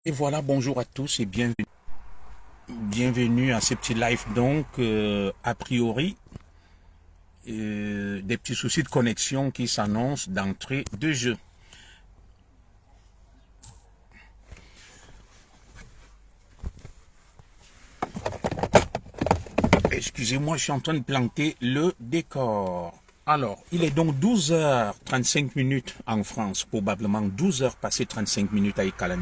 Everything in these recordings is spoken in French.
Et voilà, bonjour à tous et bienvenue à ce petit live. Donc, a priori, des petits soucis de connexion qui s'annoncent d'entrée de jeu. Excusez-moi, je suis en train de planter le décor. Alors, il est donc 12h35 en France, probablement 12h passées 35 minutes à Ekalan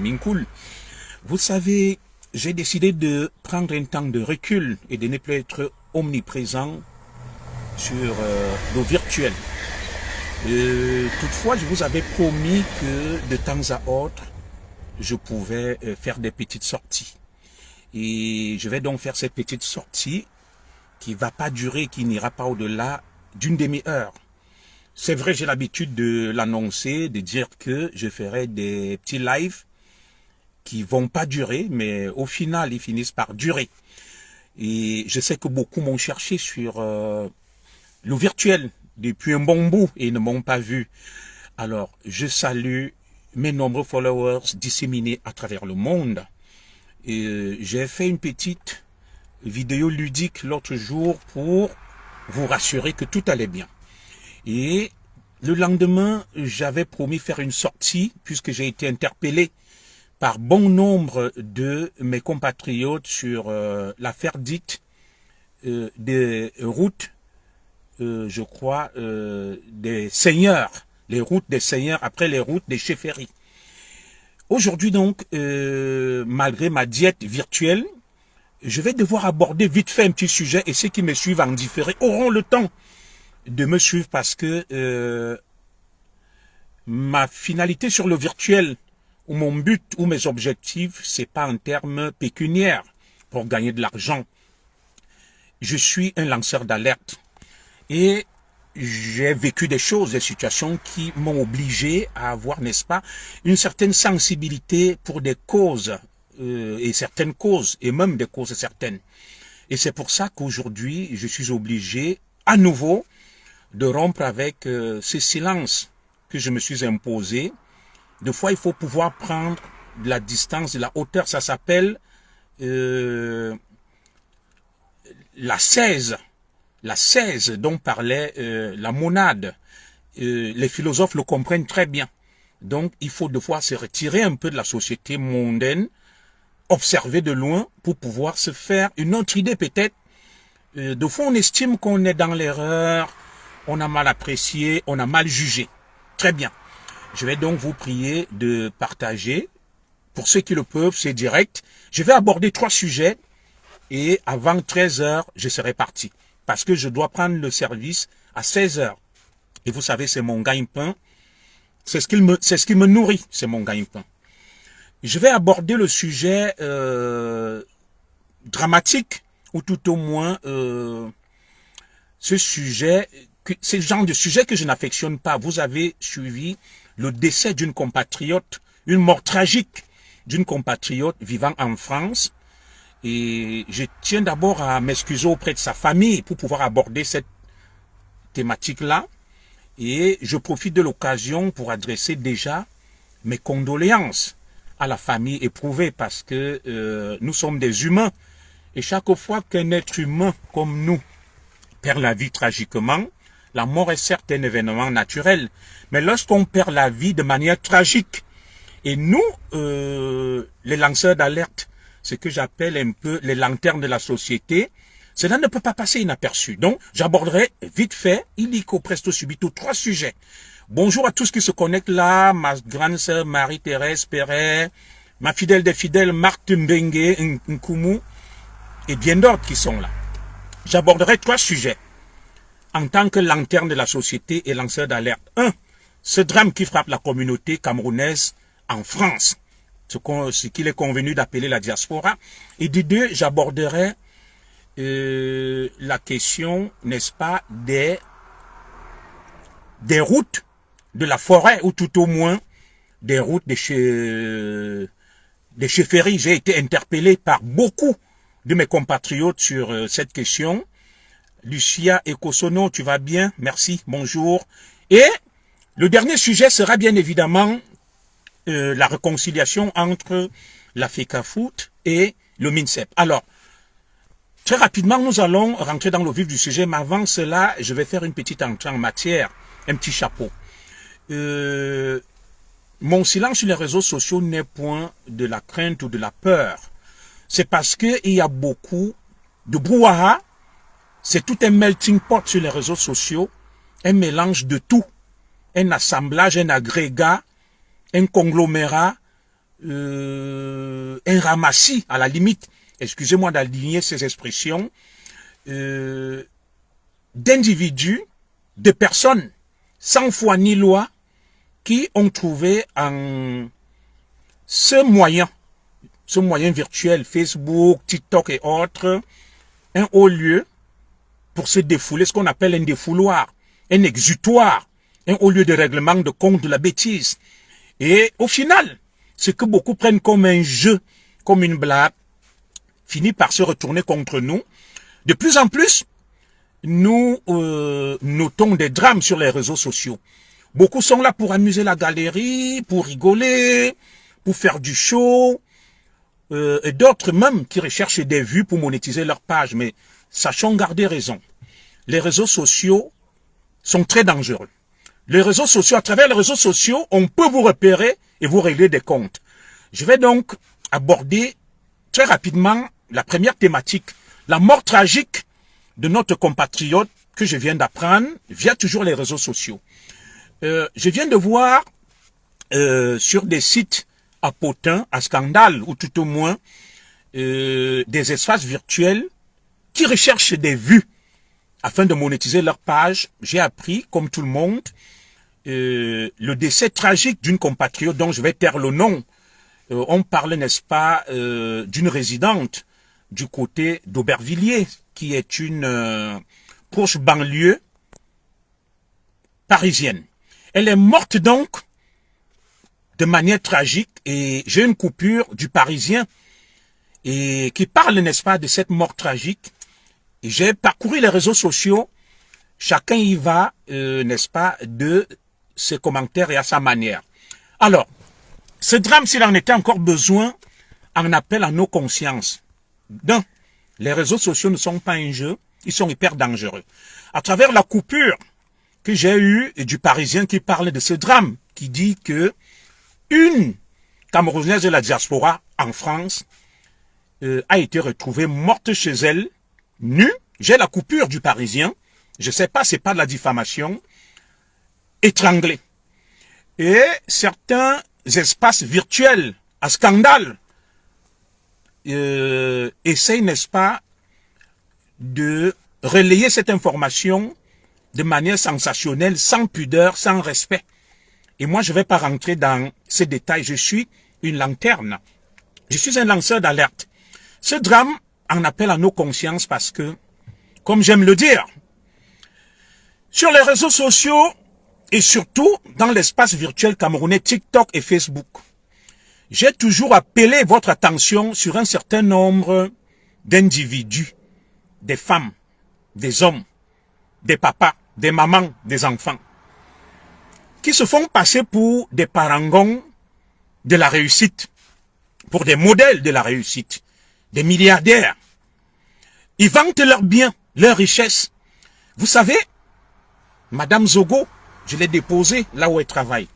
Vous savez, j'ai décidé de prendre un temps de recul et de ne plus être omniprésent sur le virtuel. Toutefois, je vous avais promis que de temps à autre, je pouvais faire des petites sorties. Et je vais donc faire cette petite sortie qui va pas durer, qui n'ira pas au-delà d'une demi-heure. C'est vrai, j'ai l'habitude de l'annoncer, de dire que je ferai des petits lives qui vont pas durer, mais au final, ils finissent par durer. Et je sais que beaucoup m'ont cherché sur le virtuel depuis un bon bout et ne m'ont pas vu. Alors, je salue mes nombreux followers disséminés à travers le monde. Et j'ai fait une petite vidéo ludique l'autre jour pour vous rassurer que tout allait bien. Et le lendemain, j'avais promis faire une sortie puisque j'ai été interpellé par bon nombre de mes compatriotes sur l'affaire dite des routes, je crois, des seigneurs, les routes des seigneurs après les routes des chefferies. Aujourd'hui donc, malgré ma diète virtuelle, je vais devoir aborder vite fait un petit sujet et ceux qui me suivent en différé auront le temps de me suivre parce que ma finalité sur le virtuel ou mon but ou mes objectifs, c'est pas en termes pécuniaires pour gagner de l'argent. Je suis un lanceur d'alerte et j'ai vécu des choses, des situations qui m'ont obligé à avoir, n'est-ce pas, une certaine sensibilité pour des causes et certaines causes, et même des causes certaines. Et c'est pour ça qu'aujourd'hui, je suis obligé à nouveau de rompre avec ce silence que je me suis imposé. Des fois, il faut pouvoir prendre de la distance, de la hauteur. Ça s'appelle la 16. La 16 dont parlait la monade. Les philosophes le comprennent très bien. Donc, il faut des fois se retirer un peu de la société mondaine, observer de loin pour pouvoir se faire une autre idée peut-être. Des fois, on estime qu'on est dans l'erreur, on a mal apprécié, on a mal jugé. Très bien. Je vais donc vous prier de partager. Pour ceux qui le peuvent, c'est direct. Je vais aborder 3 sujets et avant 13h, je serai parti. Parce que je dois prendre le service à 16h. Et vous savez, c'est mon gagne-pain. C'est ce qui me nourrit, c'est mon gagne-pain. Je vais aborder le sujet dramatique, ou tout au moins ce c'est le genre de sujet que je n'affectionne pas. Vous avez suivi le décès d'une compatriote, une mort tragique d'une compatriote vivant en France. Et je tiens d'abord à m'excuser auprès de sa famille pour pouvoir aborder cette thématique-là. Et je profite de l'occasion pour adresser déjà mes condoléances à la famille éprouvée parce que nous sommes des humains. Et chaque fois qu'un être humain comme nous perd la vie tragiquement, la mort est certes un événement naturel. Mais lorsqu'on perd la vie de manière tragique, et nous, les lanceurs d'alerte, ce que j'appelle un peu les lanternes de la société, cela ne peut pas passer inaperçu. Donc, j'aborderai vite fait, illico presto subito, 3 sujets. Bonjour à tous qui se connectent là, ma grande sœur Marie-Thérèse Perret, ma fidèle des fidèles Marthe Mbengue Nkumu, et bien d'autres qui sont là. J'aborderai 3 sujets en tant que lanterne de la société et lanceur d'alerte. 1. Ce drame qui frappe la communauté camerounaise en France, ce qu'il est convenu d'appeler la diaspora. Et de 2, j'aborderai la question, n'est-ce pas, des routes de la forêt, ou tout au moins des routes des chefferies. J'ai été interpellé par beaucoup de mes compatriotes sur cette question. Lucia Ekosono, tu vas bien? Merci, bonjour. Et le dernier sujet sera bien évidemment la réconciliation entre la FECAFOOT et le MINCEP. Alors, très rapidement, nous allons rentrer dans le vif du sujet, mais avant cela, je vais faire une petite entrée en matière, un petit chapeau. Mon silence sur les réseaux sociaux n'est point de la crainte ou de la peur. C'est parce qu'il y a beaucoup de brouhaha. C'est tout un melting pot sur les réseaux sociaux, un mélange de tout, un assemblage, un agrégat, un conglomérat, un ramassis, à la limite, excusez-moi d'aligner ces expressions, d'individus, de personnes, sans foi ni loi, qui ont trouvé en ce moyen virtuel, Facebook, TikTok et autres, un haut lieu pour se défouler, ce qu'on appelle un défouloir, un exutoire, un haut lieu de règlement de compte de la bêtise. Et au final, ce que beaucoup prennent comme un jeu, comme une blague, finit par se retourner contre nous. De plus en plus, nous notons des drames sur les réseaux sociaux. Beaucoup sont là pour amuser la galerie, pour rigoler, pour faire du show, et d'autres même qui recherchent des vues pour monétiser leur page. Mais sachons garder raison. Les réseaux sociaux sont très dangereux. Les réseaux sociaux, à travers les réseaux sociaux, on peut vous repérer et vous régler des comptes. Je vais donc aborder très rapidement la première thématique, la mort tragique de notre compatriote que je viens d'apprendre via toujours les réseaux sociaux. Je viens de voir sur des sites à potins, à scandale, ou tout au moins des espaces virtuels qui recherchent des vues afin de monétiser leur page. J'ai appris, comme tout le monde, le décès tragique d'une compatriote dont je vais taire le nom. On parle, n'est-ce pas, d'une résidente du côté d'Aubervilliers, qui est une proche banlieue parisienne. Elle est morte donc de manière tragique et j'ai une coupure du Parisien et qui parle, n'est-ce pas, de cette mort tragique. Et j'ai parcouru les réseaux sociaux, chacun y va, n'est-ce pas, de ses commentaires et à sa manière. Alors, ce drame, s'il en était encore besoin, en appelle à nos consciences. D'un, les réseaux sociaux ne sont pas un jeu, ils sont hyper dangereux. À travers la coupure que j'ai eue du Parisien qui parle de ce drame, qui dit que une Camerounaise de la diaspora en France a été retrouvée morte chez elle, nue. J'ai la coupure du Parisien, je sais pas, c'est pas de la diffamation, étranglée. Et certains espaces virtuels à scandale essayent, n'est-ce pas, de relayer cette information de manière sensationnelle, sans pudeur, sans respect. Et moi, je ne vais pas rentrer dans ces détails. Je suis une lanterne. Je suis un lanceur d'alerte. Ce drame en appelle à nos consciences parce que, comme j'aime le dire, sur les réseaux sociaux et surtout dans l'espace virtuel camerounais, TikTok et Facebook, j'ai toujours appelé votre attention sur un certain nombre d'individus, des femmes, des hommes, des papas, des mamans, des enfants, qui se font passer pour des parangons de la réussite, pour des modèles de la réussite, des milliardaires. Ils vantent leurs biens, leurs richesses. Vous savez, Madame Zogo, je l'ai déposée là où elle travaille.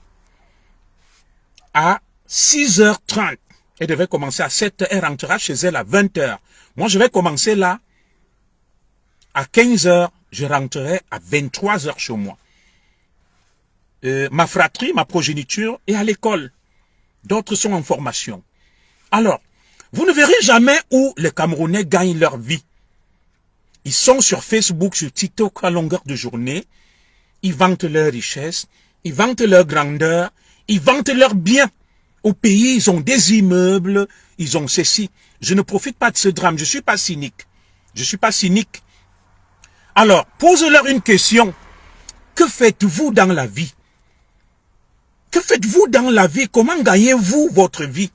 À 6h30, elle devait commencer à 7h, elle rentrera chez elle à 20h. Moi, je vais commencer là. À 15h, je rentrerai à 23h chez moi. Ma fratrie, ma progéniture est à l'école. D'autres sont en formation. Alors, vous ne verrez jamais où les Camerounais gagnent leur vie. Ils sont sur Facebook, sur TikTok à longueur de journée. Ils vantent leurs richesses, ils vantent leur grandeur, ils vantent leurs biens. Au pays, ils ont des immeubles, ils ont ceci. Je ne profite pas de ce drame, je ne suis pas cynique. Je ne suis pas cynique. Alors, pose-leur une question. Que faites-vous dans la vie? Que faites-vous dans la vie? Comment gagnez-vous votre vie?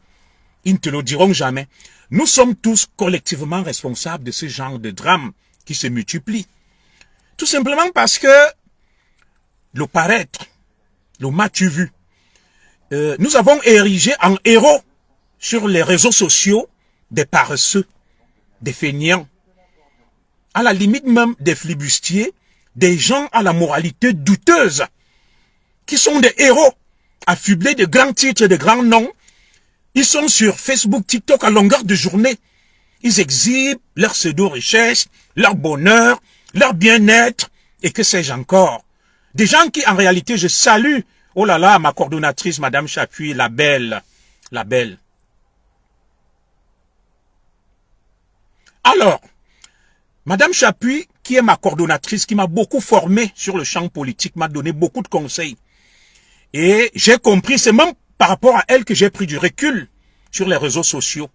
Ils ne te le diront jamais. Nous sommes tous collectivement responsables de ce genre de drame qui se multiplient. Tout simplement parce que le paraître, le m'as-tu vu, nous avons érigé en héros sur les réseaux sociaux des paresseux, des feignants, à la limite même des flibustiers, des gens à la moralité douteuse, qui sont des héros, affublés de grands titres et de grands noms. Ils sont sur Facebook, TikTok à longueur de journée. Ils exhibent leur pseudo-richesse, leur bonheur, leur bien-être, et que sais-je encore. Des gens qui, en réalité, je salue, oh là là, ma coordonnatrice, Madame Chapuis, la belle. Alors, Madame Chapuis, qui est ma coordonnatrice, qui m'a beaucoup formé sur le champ politique, m'a donné beaucoup de conseils. Et j'ai compris, c'est même par rapport à elle que j'ai pris du recul sur les réseaux sociaux,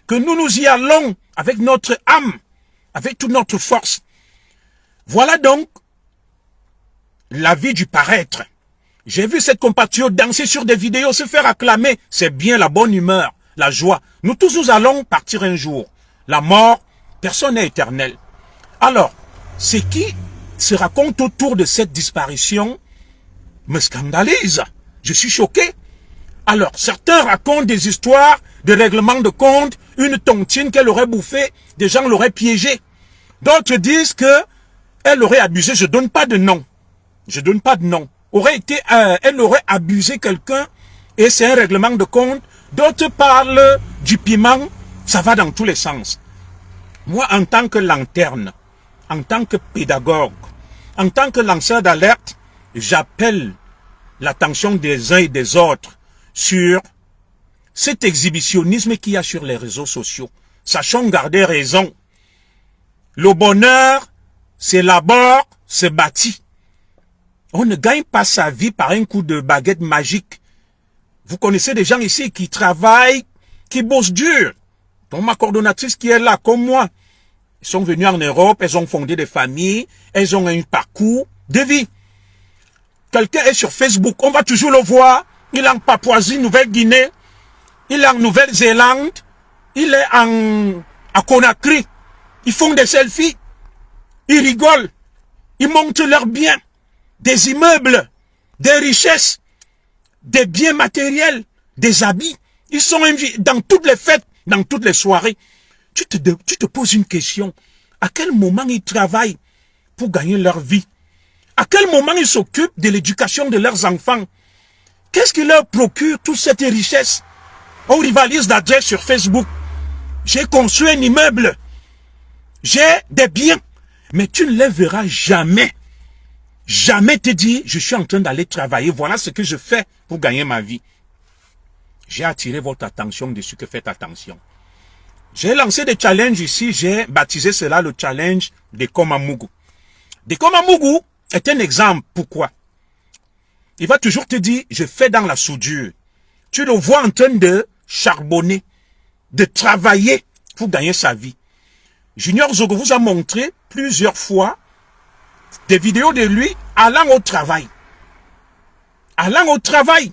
que nous y allons avec notre âme, avec toute notre force. Voilà donc la vie du paraître. J'ai vu cette compatriote danser sur des vidéos, se faire acclamer. C'est bien la bonne humeur, la joie. Nous tous, nous allons partir un jour. La mort, personne n'est éternel. Alors, ce qui se raconte autour de cette disparition me scandalise. Je suis choqué. Alors, certains racontent des histoires de règlement de compte, une tontine qu'elle aurait bouffée, des gens l'auraient piégée. D'autres disent que elle aurait abusé, je donne pas de nom. Je donne pas de nom. Elle aurait abusé quelqu'un et c'est un règlement de compte. D'autres parlent du piment, ça va dans tous les sens. Moi, en tant que lanterne, en tant que pédagogue, en tant que lanceur d'alerte, j'appelle l'attention des uns et des autres sur cet exhibitionnisme qu'il y a sur les réseaux sociaux. Sachons garder raison. Le bonheur, c'est l'abord, c'est bâti. On ne gagne pas sa vie par un coup de baguette magique. Vous connaissez des gens ici qui travaillent, qui bossent dur. Donc ma coordonnatrice qui est là comme moi. Ils sont venus en Europe, elles ont fondé des familles, elles ont un parcours de vie. Quelqu'un est sur Facebook, on va toujours le voir. Il est en Papouasie, Nouvelle-Guinée. Il est en Nouvelle-Zélande. Il est à Conakry. Ils font des selfies. Ils rigolent. Ils montrent leurs biens. Des immeubles, des richesses, des biens matériels, des habits. Ils sont invités dans toutes les fêtes, dans toutes les soirées. Tu te poses une question. À quel moment ils travaillent pour gagner leur vie? À quel moment ils s'occupent de l'éducation de leurs enfants? Qu'est-ce qui leur procure toute cette richesse? On rivalise d'adresse sur Facebook. J'ai construit un immeuble. J'ai des biens. Mais tu ne les verras jamais. Jamais te dire, je suis en train d'aller travailler. Voilà ce que je fais pour gagner ma vie. J'ai attiré votre attention dessus, que faites attention. J'ai lancé des challenges ici. J'ai baptisé cela le challenge de Komamougou. De Komamougou est un exemple. Pourquoi? Il va toujours te dire, je fais dans la soudure. Tu le vois en train de charbonner, de travailler pour gagner sa vie. Junior Zogo vous a montré plusieurs fois des vidéos de lui allant au travail. Allant au travail.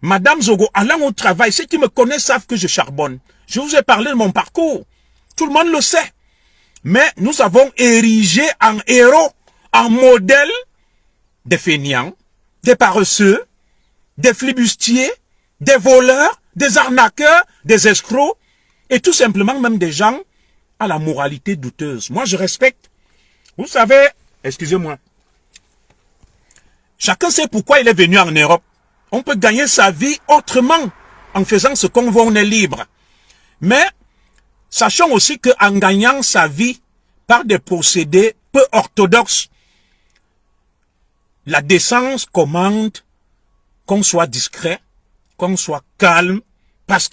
Madame Zogo, allant au travail. Ceux qui me connaissent savent que je charbonne. Je vous ai parlé de mon parcours. Tout le monde le sait. Mais nous avons érigé en héros, en modèle des feignants, des paresseux, des flibustiers, des voleurs, des arnaqueurs, des escrocs, et tout simplement même des gens à la moralité douteuse. Moi, je respecte. Vous savez, excusez-moi, chacun sait pourquoi il est venu en Europe. On peut gagner sa vie autrement, en faisant ce qu'on veut, on est libre. Mais, sachons aussi qu'en gagnant sa vie par des procédés peu orthodoxes, la décence commande qu'on soit discret, qu'on soit calme, parce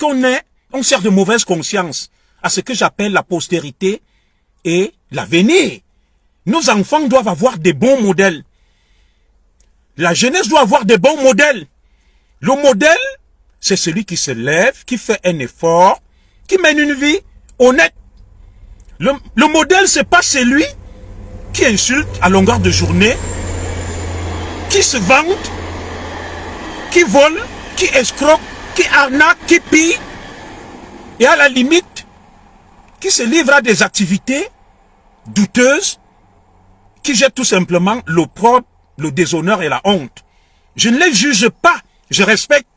on sert de mauvaise conscience à ce que j'appelle la postérité et l'avenir. Nos enfants doivent avoir des bons modèles. La jeunesse doit avoir des bons modèles. Le modèle, c'est celui qui se lève, qui fait un effort, qui mène une vie honnête. Le modèle, c'est pas celui qui insulte à longueur de journée, qui se vante, qui vole, qui escroque, qui arnaque, qui pille, et à la limite, qui se livre à des activités douteuses, qui jette tout simplement l'opprobre, le déshonneur et la honte. Je ne les juge pas, je respecte,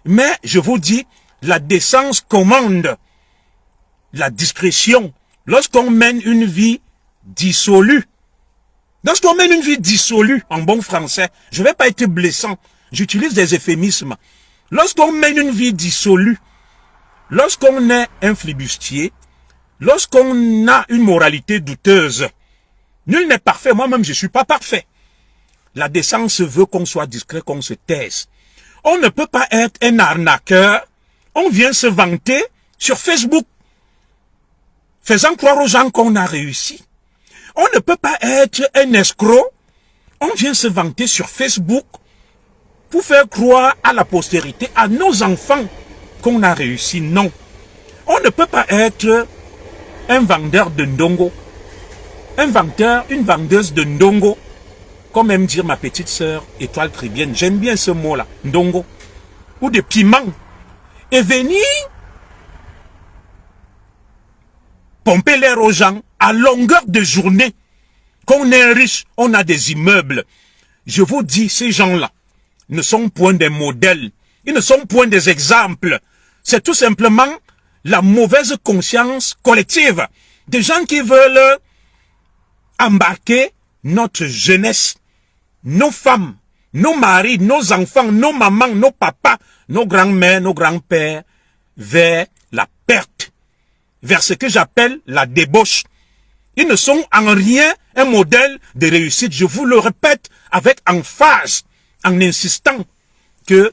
mais je vous dis, La décence commande la discrétion. Lorsqu'on mène une vie dissolue, lorsqu'on mène une vie dissolue, en bon français, je ne vais pas être blessant, j'utilise des euphémismes. Lorsqu'on mène une vie dissolue, lorsqu'on est un flibustier, lorsqu'on a une moralité douteuse, nul n'est parfait, moi-même je ne suis pas parfait. La décence veut qu'on soit discret, qu'on se taise. On ne peut pas être un arnaqueur, on vient se vanter sur Facebook, faisant croire aux gens qu'on a réussi. On ne peut pas être un escroc, on vient se vanter sur Facebook pour faire croire à la postérité, à nos enfants, qu'on a réussi. Non. On ne peut pas être un vendeur de ndongo, un vendeur, une vendeuse de ndongo, comme aime dire ma petite sœur Étoile Tribienne, j'aime bien ce mot-là, ndongo, ou de piment, et venir pomper l'air aux gens à longueur de journée. Qu'on est riche, on a des immeubles. Je vous dis, ces gens-là ne sont point des modèles, ils ne sont point des exemples. C'est tout simplement la mauvaise conscience collective des gens qui veulent embarquer notre jeunesse, nos femmes, nos maris, nos enfants, nos mamans, nos papas, nos grands-mères, nos grands-pères, vers la perte, vers ce que j'appelle la débauche. Ils ne sont en rien un modèle de réussite. Je vous le répète avec emphase, en insistant que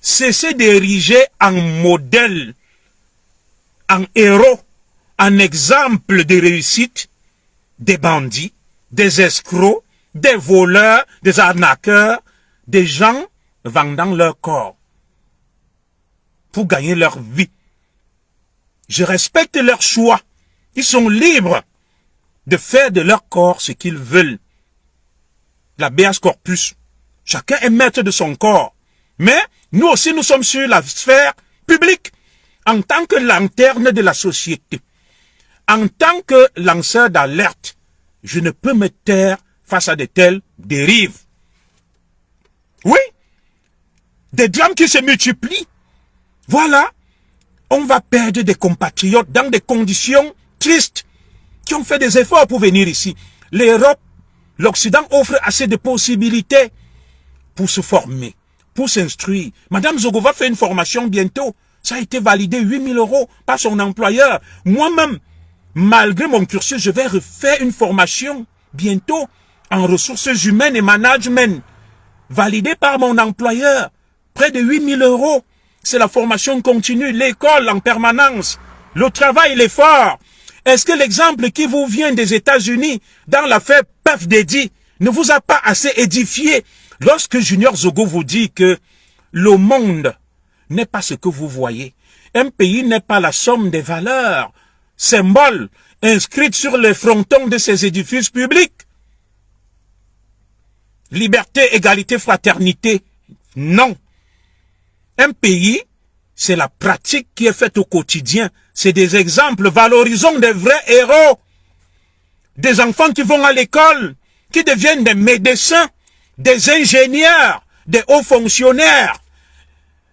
cessez d'ériger en modèle, en héros, en exemple de réussite des bandits, des escrocs, des voleurs, des arnaqueurs, des gens vendant leur corps pour gagner leur vie. Je respecte leur choix. Ils sont libres de faire de leur corps ce qu'ils veulent. L'habeas corpus. Chacun est maître de son corps. Mais nous aussi, nous sommes sur la sphère publique en tant que lanterne de la société. En tant que lanceur d'alerte, je ne peux me taire face à de telles dérives. Oui, des drames qui se multiplient. Voilà, on va perdre des compatriotes dans des conditions tristes, qui ont fait des efforts pour venir ici. L'Europe, l'Occident offre assez de possibilités pour se former, pour s'instruire. Madame Zogo va faire une formation bientôt. Ça a été validé 8 000 € par son employeur. Moi-même, malgré mon cursus, je vais refaire une formation bientôt en ressources humaines et management, validée par mon employeur. Près de 8 000 €. C'est la formation continue, l'école en permanence, le travail, l'effort. Est-ce que l'exemple qui vous vient des États-Unis dans l'affaire Puff Daddy ne vous a pas assez édifié lorsque Junior Zogo vous dit que le monde n'est pas ce que vous voyez. Un pays n'est pas la somme des valeurs, symboles, inscrites sur les frontons de ces édifices publics. Liberté, égalité, fraternité, non. Un pays, c'est la pratique qui est faite au quotidien. C'est des exemples. Valorisons des vrais héros. Des enfants qui vont à l'école, qui deviennent des médecins, des ingénieurs, des hauts fonctionnaires.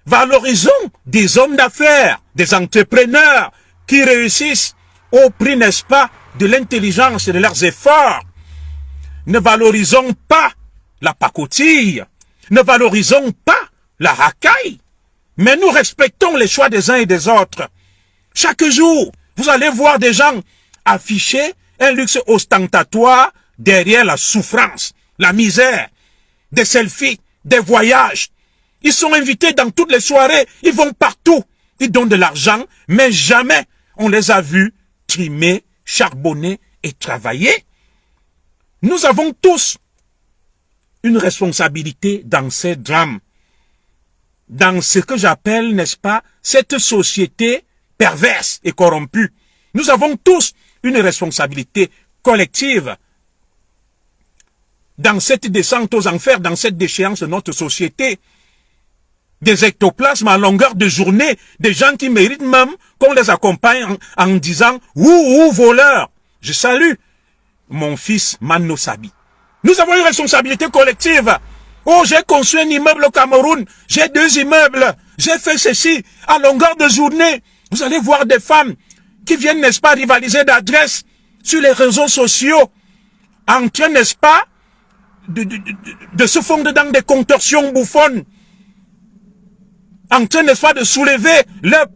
Valorisons des hommes d'affaires, des entrepreneurs qui réussissent au prix, n'est-ce pas, de l'intelligence et de leurs efforts. Ne valorisons pas la pacotille. Ne valorisons pas la racaille. Mais nous respectons les choix des uns et des autres. Chaque jour, vous allez voir des gens afficher un luxe ostentatoire derrière la souffrance, la misère, des selfies, des voyages. Ils sont invités dans toutes les soirées, ils vont partout. Ils donnent de l'argent, mais jamais on les a vus trimer, charbonner et travailler. Nous avons tous une responsabilité dans ces drames. Dans ce que j'appelle, n'est-ce pas, cette société perverse et corrompue. Nous avons tous une responsabilité collective dans cette descente aux enfers, dans cette déchéance de notre société. Des ectoplasmes à longueur de journée, des gens qui méritent même qu'on les accompagne en disant « Ouh, voleur !» Je salue mon fils Mano Sabi. Nous avons une responsabilité collective. Oh, j'ai construit un immeuble au Cameroun. J'ai 2 immeubles. j'ai fait ceci à longueur de journée. Vous allez voir des femmes qui viennent, n'est-ce pas, rivaliser d'adresse sur les réseaux sociaux, en train, n'est-ce pas, de se fondre dans des contorsions bouffonnes, en train, n'est-ce pas, de soulever leur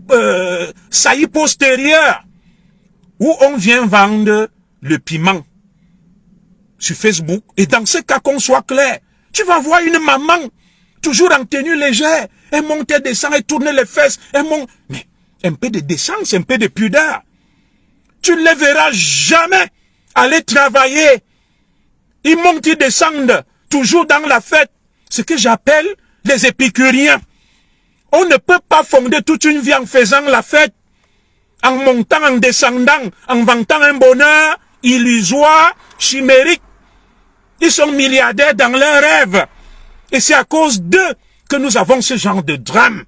saillie postérieure, où on vient vendre le piment sur Facebook. Et dans ce cas, qu'on soit clair, tu vas voir une maman, toujours en tenue légère, elle monte, elle descend, elle tourne les fesses, elle monte. Mais un peu de décence, un peu de pudeur. Tu ne les verras jamais aller travailler. Ils montent, ils descendent, toujours dans la fête. Ce que j'appelle les épicuriens. On ne peut pas fonder toute une vie en faisant la fête, en montant, en descendant, en vantant un bonheur illusoire, chimérique. Ils sont milliardaires dans leurs rêves. Et c'est à cause d'eux que nous avons ce genre de drame.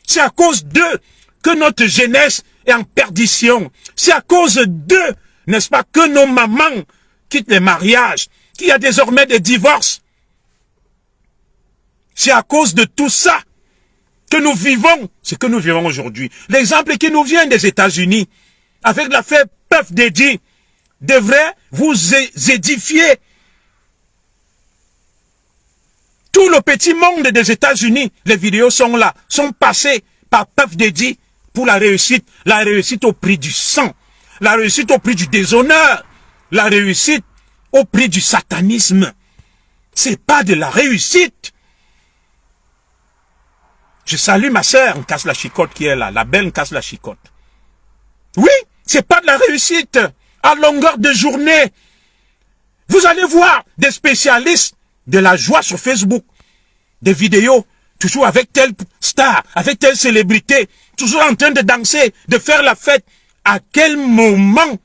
C'est à cause d'eux que notre jeunesse est en perdition. C'est à cause d'eux, n'est-ce pas, que nos mamans quittent les mariages, qu'il y a désormais des divorces. C'est à cause de tout ça que nous vivons ce que nous vivons aujourd'hui. L'exemple qui nous vient des États-Unis, avec l'affaire Puff Daddy, devrait vous édifier. Tout le petit monde des États-Unis, les vidéos sont là, sont passées par Puff Daddy pour la réussite au prix du sang, la réussite au prix du déshonneur, la réussite au prix du satanisme. C'est pas de la réussite. Je salue ma sœur, Nkass la Chicotte qui est là, la belle Nkass la Chicotte. Oui, c'est pas de la réussite à longueur de journée. Vous allez voir des spécialistes de la joie sur Facebook, des vidéos, toujours avec telle star, avec telle célébrité, toujours en train de danser, de faire la fête. À quel moment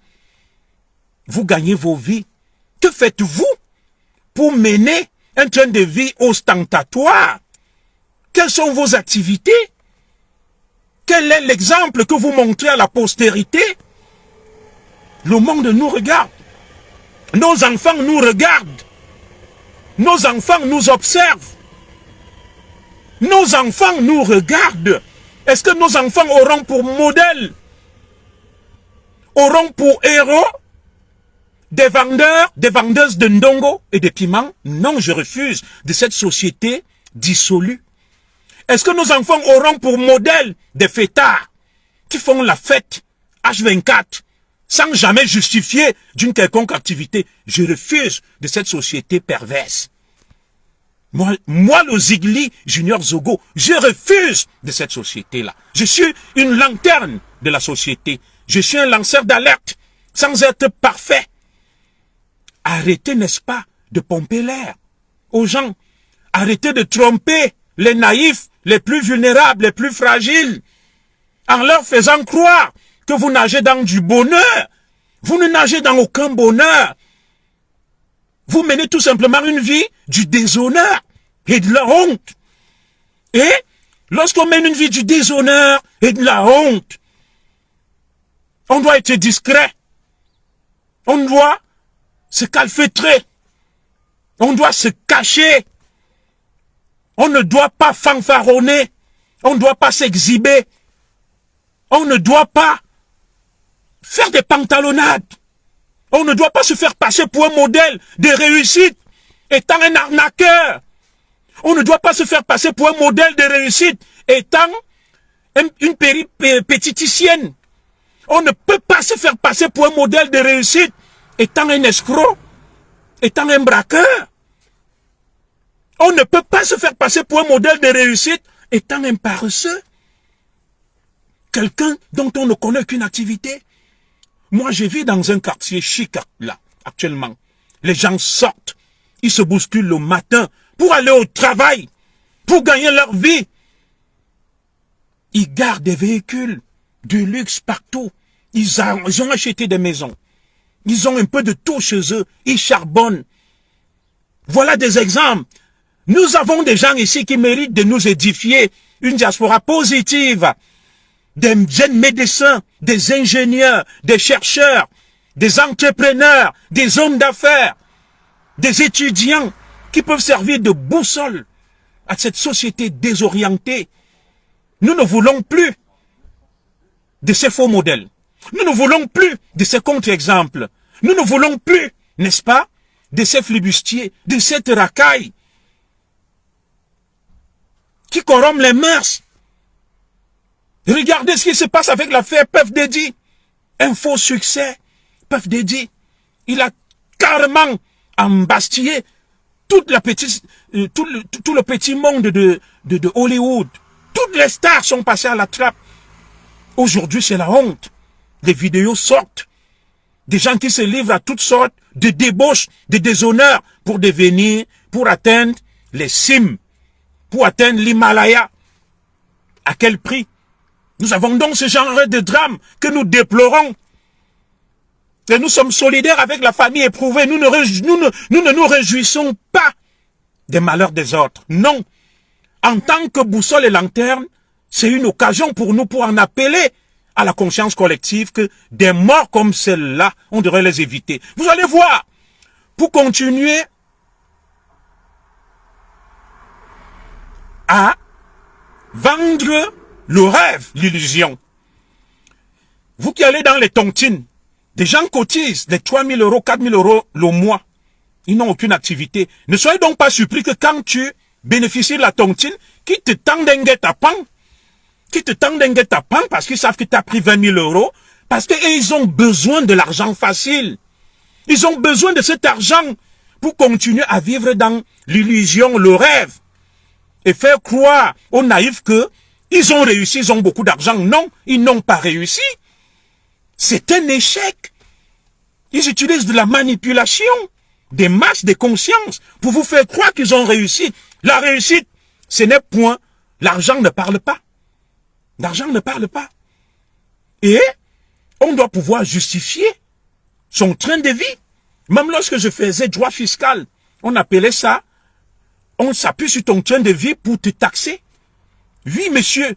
vous gagnez vos vies? Que faites-vous pour mener un train de vie ostentatoire? Quelles sont vos activités? Quel est l'exemple que vous montrez à la postérité? Le monde nous regarde. Nos enfants nous regardent. Nos enfants nous observent. Nos enfants nous regardent. Est-ce que nos enfants auront pour modèle, auront pour héros des vendeurs, des vendeuses de ndongo et de piments? Non, je refuse de cette société dissolue. Est-ce que nos enfants auront pour modèle des fêtards qui font la fête H24 sans jamais justifier d'une quelconque activité? Je refuse de cette société perverse. Moi, le Zigli Junior Zogo, je refuse de cette société-là. Je suis une lanterne de la société. Je suis un lanceur d'alerte sans être parfait. Arrêtez, n'est-ce pas, de pomper l'air aux gens. Arrêtez de tromper les naïfs, les plus vulnérables, les plus fragiles, en leur faisant croire que vous nagez dans du bonheur. Vous ne nagez dans aucun bonheur. Vous menez tout simplement une vie du déshonneur et de la honte. Et lorsqu'on mène une vie du déshonneur et de la honte, on doit être discret. On doit se calfeutrer. On doit se cacher. On ne doit pas fanfaronner. On ne doit pas s'exhiber. On ne doit pas faire des pantalonnades. On ne doit pas se faire passer pour un modèle de réussite étant un arnaqueur. On ne doit pas se faire passer pour un modèle de réussite étant une péripatéticienne. On ne peut pas se faire passer pour un modèle de réussite étant un escroc, étant un braqueur. On ne peut pas se faire passer pour un modèle de réussite étant un paresseux. Quelqu'un dont on ne connaît qu'une activité. Moi, je vis dans un quartier chic, là, actuellement. Les gens sortent, ils se bousculent le matin pour aller au travail, pour gagner leur vie. Ils gardent des véhicules de luxe partout. Ils ont acheté des maisons. Ils ont un peu de tout chez eux. Ils charbonnent. Voilà des exemples. Nous avons des gens ici qui méritent de nous édifier une diaspora positive. Des jeunes médecins, des ingénieurs, des chercheurs, des entrepreneurs, des hommes d'affaires, des étudiants qui peuvent servir de boussole à cette société désorientée. Nous ne voulons plus de ces faux modèles. Nous ne voulons plus de ces contre-exemples. Nous ne voulons plus, n'est-ce pas, de ces flibustiers, de cette racaille qui corrompent les mœurs. Regardez ce qui se passe avec l'affaire Puff Daddy. Un faux succès. Puff Daddy, il a carrément embastillé toute la petite, tout le petit monde de Hollywood. Toutes les stars sont passées à la trappe. Aujourd'hui, c'est la honte. Des vidéos sortent. Des gens qui se livrent à toutes sortes de débauches, de déshonneurs pour atteindre les cimes, pour atteindre l'Himalaya. À quel prix? Nous avons donc ce genre de drame que nous déplorons. Et nous sommes solidaires avec la famille éprouvée. Nous ne nous réjouissons pas des malheurs des autres. Non. En tant que boussole et lanterne, c'est une occasion pour nous pour en appeler à la conscience collective que des morts comme celle-là, on devrait les éviter. Vous allez voir, pour continuer à vendre le rêve, l'illusion. Vous qui allez dans les tontines, des gens cotisent les 3 000 euros, 4 000 euros le mois. Ils n'ont aucune activité. Ne soyez donc pas surpris que quand tu bénéficies de la tontine, qui te tendent un guet-apens, parce qu'ils savent que tu as pris 20 000 euros, parce qu'ils ont besoin de l'argent facile. Ils ont besoin de cet argent pour continuer à vivre dans l'illusion, le rêve, et faire croire aux naïfs que ils ont réussi, ils ont beaucoup d'argent. Non, ils n'ont pas réussi. C'est un échec. Ils utilisent de la manipulation, des masses de conscience pour vous faire croire qu'ils ont réussi. La réussite, ce n'est point. L'argent ne parle pas. L'argent ne parle pas. Et on doit pouvoir justifier son train de vie. Même lorsque je faisais droit fiscal, on appelait ça, on s'appuie sur ton train de vie pour te taxer. Oui, monsieur,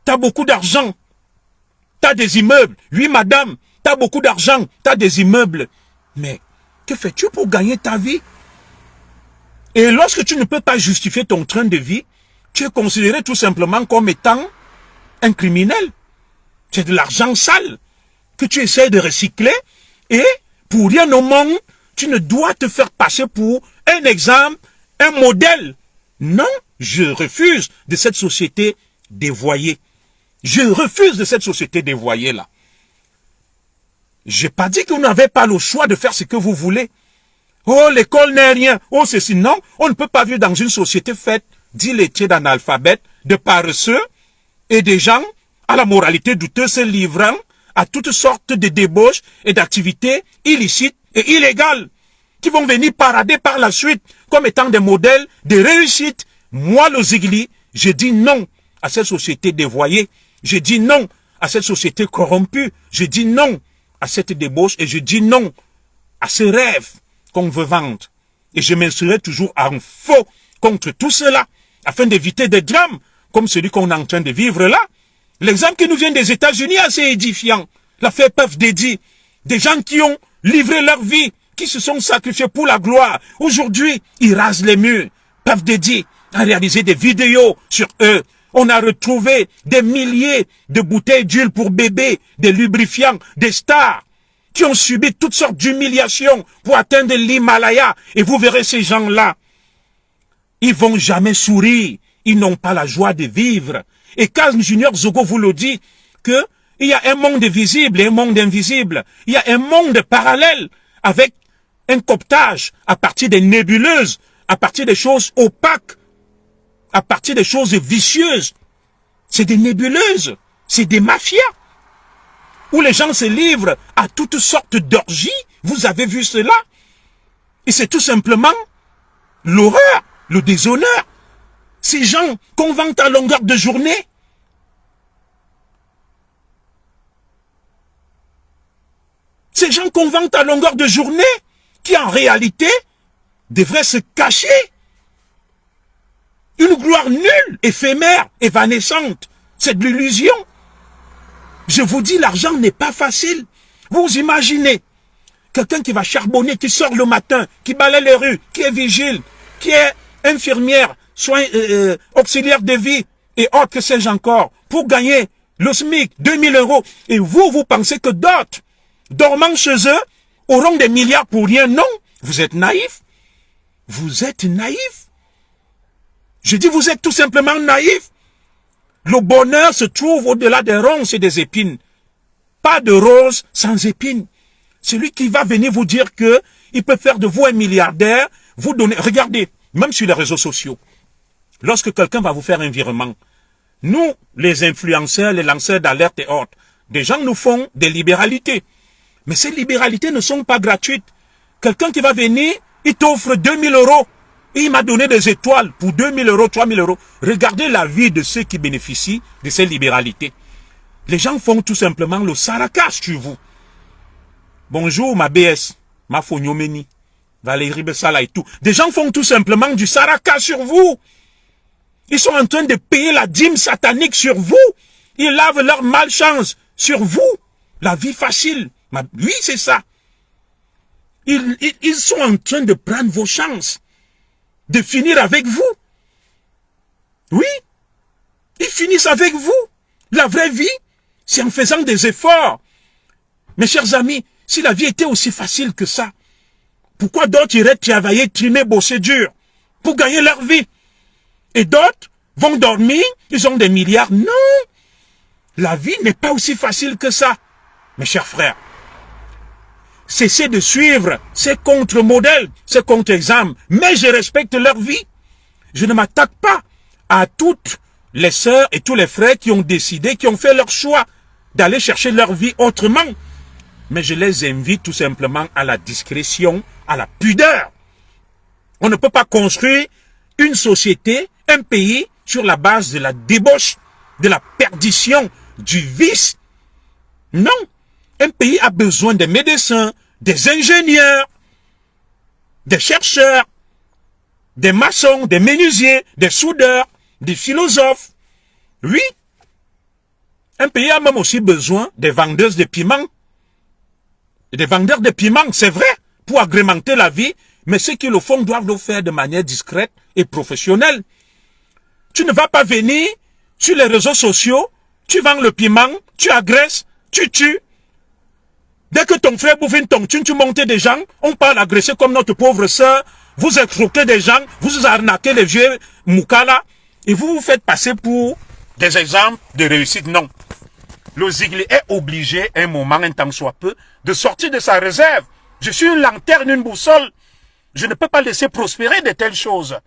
tu as beaucoup d'argent. Tu as des immeubles. Oui, madame, tu as beaucoup d'argent. Tu as des immeubles. Mais que fais-tu pour gagner ta vie? Et lorsque tu ne peux pas justifier ton train de vie, tu es considéré tout simplement comme étant un criminel. C'est de l'argent sale que tu essaies de recycler. Et pour rien au monde, tu ne dois te faire passer pour un exemple, un modèle. Non, je refuse de cette société dévoyée. Je refuse de cette société dévoyée-là. J'ai pas dit que vous n'avez pas le choix de faire ce que vous voulez. Oh, l'école n'est rien. Oh, ceci. Non, on ne peut pas vivre dans une société faite d'illettrés, d'analphabètes, de paresseux et des gens à la moralité douteuse se livrant à toutes sortes de débauches et d'activités illicites et illégales qui vont venir parader par la suite comme étant des modèles de réussite. Moi, le Zigli, je dis non à cette société dévoyée. Je dis non à cette société corrompue. Je dis non à cette débauche et je dis non à ce rêve qu'on veut vendre. Et je m'insurerai toujours en faux contre tout cela afin d'éviter des drames comme celui qu'on est en train de vivre là. L'exemple qui nous vient des États-Unis est assez édifiant. L'affaire Puff Daddy. Des gens qui ont livré leur vie, qui se sont sacrifiés pour la gloire. Aujourd'hui, ils rasent les murs. Puff Daddy a réalisé des vidéos sur eux. On a retrouvé des milliers de bouteilles d'huile pour bébés, des lubrifiants, des stars qui ont subi toutes sortes d'humiliations pour atteindre l'Himalaya. Et vous verrez ces gens-là, ils vont jamais sourire. Ils n'ont pas la joie de vivre. Et Carl Junior Zogo vous le dit, que il y a un monde visible et un monde invisible. Il y a un monde parallèle avec un cooptage à partir des nébuleuses, à partir des choses opaques, à partir des choses vicieuses. C'est des nébuleuses, c'est des mafias, où les gens se livrent à toutes sortes d'orgies. Vous avez vu cela? Et c'est tout simplement l'horreur, le déshonneur. Ces gens qu'on vend à longueur de journée. Ces gens qu'on vend à longueur de journée, qui en réalité devraient se cacher. Une gloire nulle, éphémère, évanescente. C'est de l'illusion. Je vous dis, l'argent n'est pas facile. Vous imaginez quelqu'un qui va charbonner, qui sort le matin, qui balaie les rues, qui est vigile, qui est infirmière, auxiliaire de vie, et autres, que sais-je encore, pour gagner le SMIC, 2000 euros. Et vous, vous pensez que d'autres, dormant chez eux, auront des milliards pour rien? Non, vous êtes naïf. Vous êtes naïf. Je dis, vous êtes tout simplement naïf. Le bonheur se trouve au-delà des ronces et des épines. Pas de rose sans épines. Celui qui va venir vous dire que il peut faire de vous un milliardaire, vous donner, regardez, même sur les réseaux sociaux, lorsque quelqu'un va vous faire un virement, nous, les influenceurs, les lanceurs d'alerte et autres, des gens nous font des libéralités. Mais ces libéralités ne sont pas gratuites. Quelqu'un qui va venir, il t'offre 2000 euros. Et il m'a donné des étoiles pour 2000 euros, 3000 euros. Regardez la vie de ceux qui bénéficient de ces libéralités. Les gens font tout simplement le saraka sur vous. Bonjour ma BS, ma Fonyomeni, Valérie Bessala et tout. Des gens font tout simplement du saraka sur vous. Ils sont en train de payer la dîme satanique sur vous. Ils lavent leur malchance sur vous. La vie facile. Oui, c'est ça. Ils sont en train de prendre vos chances. De finir avec vous. Oui. Ils finissent avec vous. La vraie vie, c'est en faisant des efforts. Mes chers amis, si la vie était aussi facile que ça, pourquoi d'autres iraient travailler, trimer, bosser dur pour gagner leur vie? Et d'autres vont dormir, ils ont des milliards. Non, la vie n'est pas aussi facile que ça, mes chers frères. Cessez de suivre ces contre-modèles, ces contre-exemples, mais je respecte leur vie. Je ne m'attaque pas à toutes les sœurs et tous les frères qui ont décidé, qui ont fait leur choix d'aller chercher leur vie autrement. Mais je les invite tout simplement à la discrétion, à la pudeur. On ne peut pas construire une société, un pays, sur la base de la débauche, de la perdition, du vice. Non. Un pays a besoin des médecins, des ingénieurs, des chercheurs, des maçons, des menuisiers, des soudeurs, des philosophes. Oui. Un pays a même aussi besoin des vendeuses de piments. Et des vendeurs de piments, c'est vrai, pour agrémenter la vie, mais ceux qui le font doivent le faire de manière discrète et professionnelle. Tu ne vas pas venir sur les réseaux sociaux, tu vends le piment, tu agresses, tu tues. Dès que ton frère bouffe une tontine, tu montes des gens, on parle agresser comme notre pauvre sœur, vous escroquez des gens, vous arnaquez les vieux moukala, et vous vous faites passer pour des exemples de réussite. Non. Le Zigli est obligé, un moment, un temps soit peu, de sortir de sa réserve. Je suis une lanterne, une boussole. Je ne peux pas laisser prospérer de telles choses.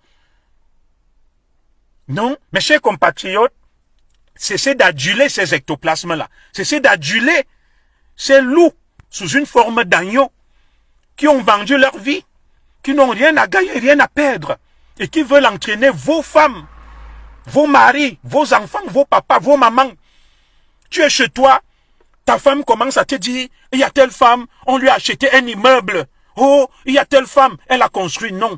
Non, mes chers compatriotes, cessez d'aduler ces ectoplasmes-là. Cessez d'aduler ces loups sous une forme d'agneau qui ont vendu leur vie, qui n'ont rien à gagner, rien à perdre, et qui veulent entraîner vos femmes, vos maris, vos enfants, vos papas, vos mamans. Tu es chez toi, ta femme commence à te dire, il y a telle femme, on lui a acheté un immeuble. Oh, il y a telle femme, elle a construit. Non.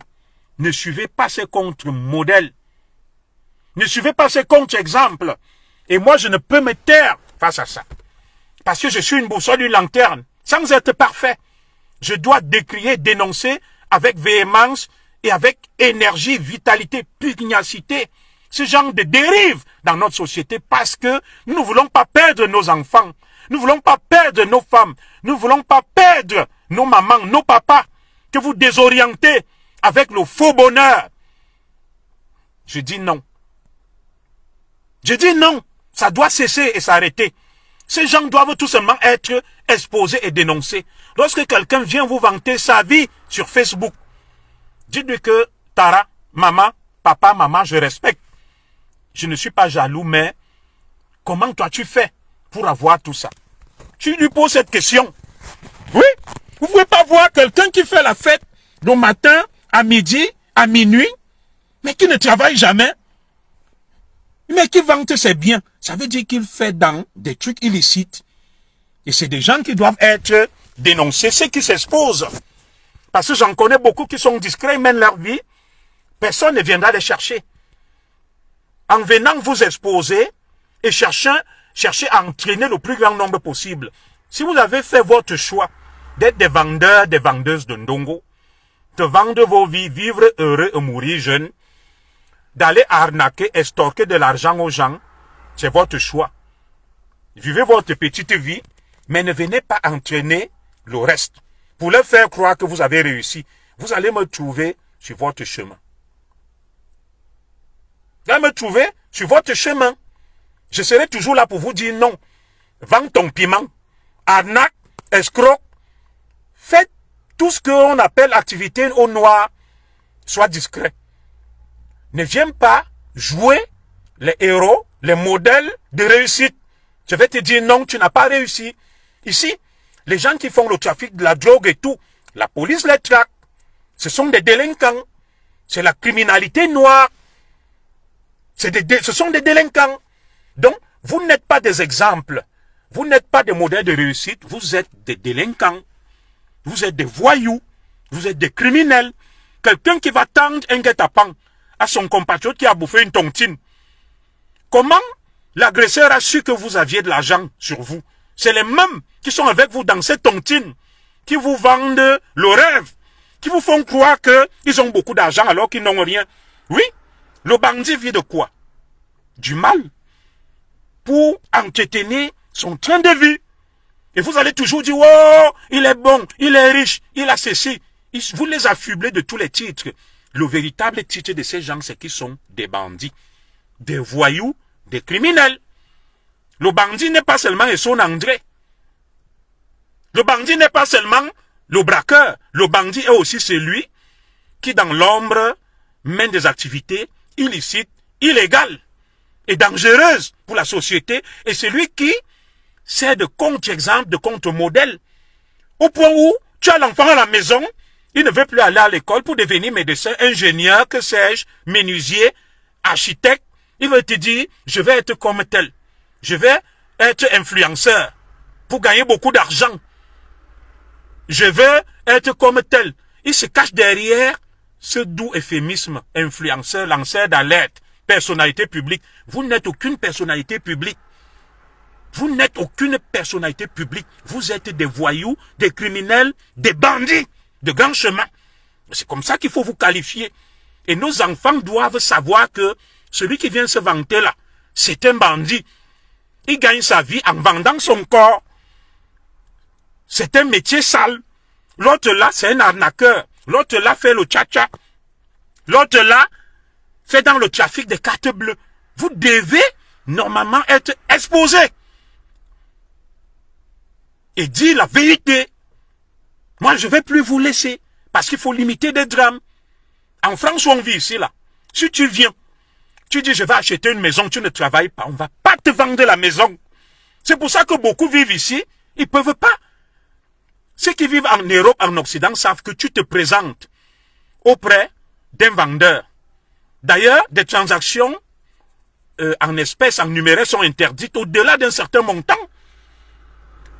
Ne suivez pas ces contre-modèles. Ne suivez pas ces contre-exemples. Et moi, je ne peux me taire face à ça. Parce que je suis une boussole, une lanterne, sans être parfait. Je dois décrier, dénoncer avec véhémence et avec énergie, vitalité, pugnacité, ce genre de dérive dans notre société parce que nous ne voulons pas perdre nos enfants. Nous ne voulons pas perdre nos femmes. Nous ne voulons pas perdre nos mamans, nos papas, que vous désorientez avec le faux bonheur. Je dis non. Je dis non. Ça doit cesser et s'arrêter. Ces gens doivent tout simplement être exposés et dénoncés. Lorsque quelqu'un vient vous vanter sa vie sur Facebook, dites-lui que Tara, maman, papa, maman, je respecte. Je ne suis pas jaloux, mais comment toi tu fais pour avoir tout ça? Tu lui poses cette question. Oui, vous ne pouvez pas voir quelqu'un qui fait la fête le matin, à midi, à minuit, mais qui ne travaille jamais, mais qui vante ses biens. Ça veut dire qu'il fait dans des trucs illicites. Et c'est des gens qui doivent être dénoncés, ceux qui s'exposent. Parce que j'en connais beaucoup qui sont discrets, ils mènent leur vie. Personne ne viendra les chercher. En venant vous exposer et chercher à entraîner le plus grand nombre possible. Si vous avez fait votre choix d'être des vendeurs, des vendeuses de ndongo, de vendre vos vies, vivre heureux et mourir jeune, d'aller arnaquer, extorquer de l'argent aux gens, c'est votre choix. Vivez votre petite vie, mais ne venez pas entraîner le reste. Pour leur faire croire que vous avez réussi, vous allez me trouver sur votre chemin. Vous allez me trouver sur votre chemin. Je serai toujours là pour vous dire non. Vends ton piment, arnaque, escroc, faites tout ce qu'on appelle activité au noir. Sois discret. Ne viens pas jouer les héros, les modèles de réussite. Je vais te dire non, tu n'as pas réussi. Ici, les gens qui font le trafic de la drogue et tout, la police les traque. Ce sont des délinquants. C'est la criminalité noire. Ce sont des délinquants. Donc, vous n'êtes pas des exemples. Vous n'êtes pas des modèles de réussite. Vous êtes des délinquants. Vous êtes des voyous. Vous êtes des criminels. Quelqu'un qui va tendre un guet-apens à son compatriote qui a bouffé une tontine. Comment l'agresseur a su que vous aviez de l'argent sur vous? C'est les mêmes qui sont avec vous dans cette tontine, qui vous vendent le rêve, qui vous font croire qu'ils ont beaucoup d'argent alors qu'ils n'ont rien. Oui, le bandit vit de quoi? Du mal. Pour entretenir son train de vie. Et vous allez toujours dire, oh, il est bon, il est riche, il a ceci. Vous les affublez de tous les titres. Le véritable titre de ces gens, c'est qu'ils sont des bandits, des voyous, des criminels. Le bandit n'est pas seulement son André. Le bandit n'est pas seulement le braqueur. Le bandit est aussi celui qui, dans l'ombre, mène des activités illicites, illégales et dangereuses pour la société. Et celui qui sert de contre-exemple, de contre-modèle. Au point où tu as l'enfant à la maison, il ne veut plus aller à l'école pour devenir médecin, ingénieur, que sais-je, menuisier, architecte. Il veut te dire, je vais être comme tel. Je vais être influenceur pour gagner beaucoup d'argent. Je veux être comme tel. Il se cache derrière ce doux euphémisme, influenceur, lanceur d'alerte, personnalité publique. Vous n'êtes aucune personnalité publique. Vous n'êtes aucune personnalité publique. Vous êtes des voyous, des criminels, des bandits de grand chemin. C'est comme ça qu'il faut vous qualifier. Et nos enfants doivent savoir que celui qui vient se vanter là, c'est un bandit. Il gagne sa vie en vendant son corps. C'est un métier sale. L'autre là, c'est un arnaqueur. L'autre là fait le tcha-tcha. L'autre là fait dans le trafic des cartes bleues. Vous devez normalement être exposé. Et dire la vérité. Moi, je ne vais plus vous laisser. Parce qu'il faut limiter des drames. En France, où on vit ici, là. Si tu viens, tu dis, je vais acheter une maison, tu ne travailles pas. On ne va pas te vendre la maison. C'est pour ça que beaucoup vivent ici. Ils ne peuvent pas. Ceux qui vivent en Europe, en Occident, savent que tu te présentes auprès d'un vendeur. D'ailleurs, des transactions en espèces, en numéraires sont interdites au-delà d'un certain montant.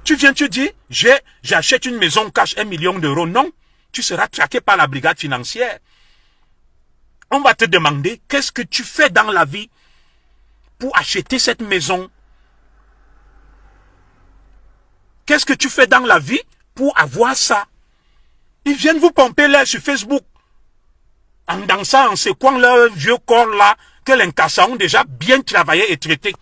Tu viens, tu dis, j'achète une maison cash 1 million d'euros. Non, tu seras traqué par la brigade financière. On va te demander, qu'est-ce que tu fais dans la vie pour acheter cette maison? Qu'est-ce que tu fais dans la vie pour avoir ça? Ils viennent vous pomper l'air sur Facebook. En dansant, en secouant leur vieux corps là, que l'incassant ont déjà bien travaillé et traité.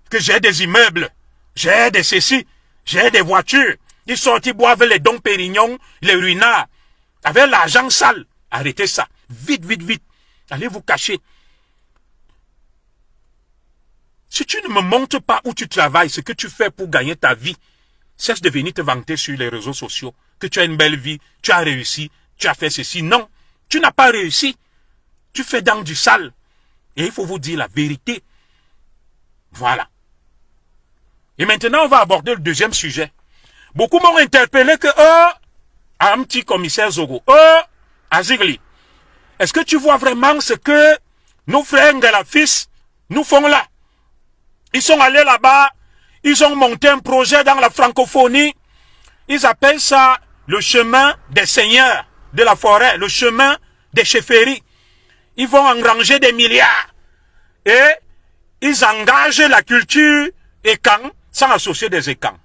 Que j'ai des immeubles, j'ai des ceci, j'ai des voitures. Ils sortent, ils boivent les Dom Pérignon, les ruinards. Avec l'argent sale. Arrêtez ça. Vite, vite, vite. Allez vous cacher. Si tu ne me montres pas où tu travailles, ce que tu fais pour gagner ta vie, cesse de venir te vanter sur les réseaux sociaux, que tu as une belle vie, tu as réussi, tu as fait ceci. Non, tu n'as pas réussi. Tu fais dans du sale. Et il faut vous dire la vérité. Voilà. Et maintenant, on va aborder le deuxième sujet. Beaucoup m'ont interpellé que, un petit commissaire Zogo, Azigli, est-ce que tu vois vraiment ce que nos frères Ngalafis nous font là? Ils sont allés là-bas, ils ont monté un projet dans la francophonie, ils appellent ça le chemin des seigneurs de la forêt, le chemin des chefferies. Ils vont engranger des milliards et ils engagent la culture Ekan sans associer des Ekans.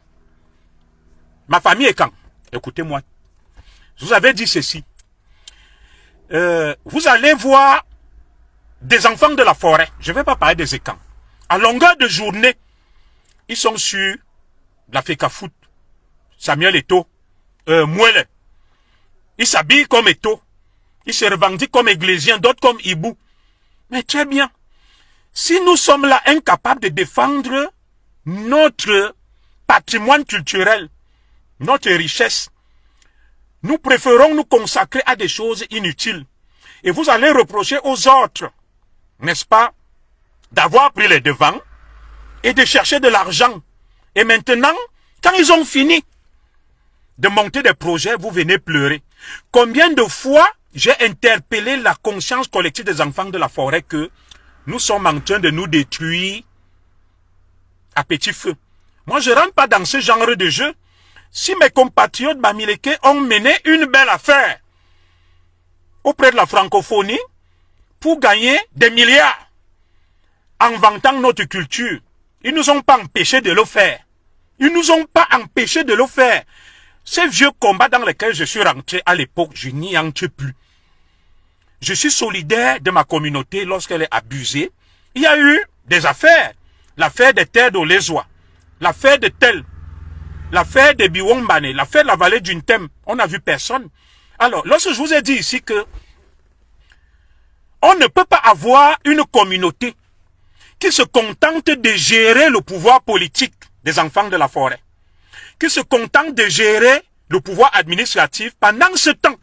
Ma famille Ekan, écoutez-moi, je vous avais dit ceci. Vous allez voir des enfants de la forêt, je ne vais pas parler des écans, à longueur de journée, ils sont sur la FECAFOOT, Samuel Eto'o, Mouele. Ils s'habillent comme Eto'o. Ils se revendiquent comme Églésiens, d'autres comme Ibou. Mais très bien. Si nous sommes là incapables de défendre notre patrimoine culturel, notre richesse, nous préférons nous consacrer à des choses inutiles. Et vous allez reprocher aux autres, n'est-ce pas, d'avoir pris les devants et de chercher de l'argent. Et maintenant, quand ils ont fini de monter des projets, vous venez pleurer. Combien de fois j'ai interpellé la conscience collective des enfants de la forêt que nous sommes en train de nous détruire à petit feu. Moi, je ne rentre pas dans ce genre de jeu. Si mes compatriotes bamileke ont mené une belle affaire auprès de la francophonie pour gagner des milliards en vantant notre culture, ils ne nous ont pas empêchés de le faire. Ils ne nous ont pas empêchés de le faire. Ces vieux combats dans lesquels je suis rentré à l'époque, je n'y entre plus. Je suis solidaire de ma communauté lorsqu'elle est abusée. Il y a eu des affaires. L'affaire des terres d'Olézoa, l'affaire de Tel, l'affaire de Biwombane, l'affaire de la vallée d'Untem. On n'a vu personne. Alors, lorsque je vous ai dit ici que on ne peut pas avoir une communauté qui se contente de gérer le pouvoir politique des enfants de la forêt, qui se contente de gérer le pouvoir administratif, pendant ce temps,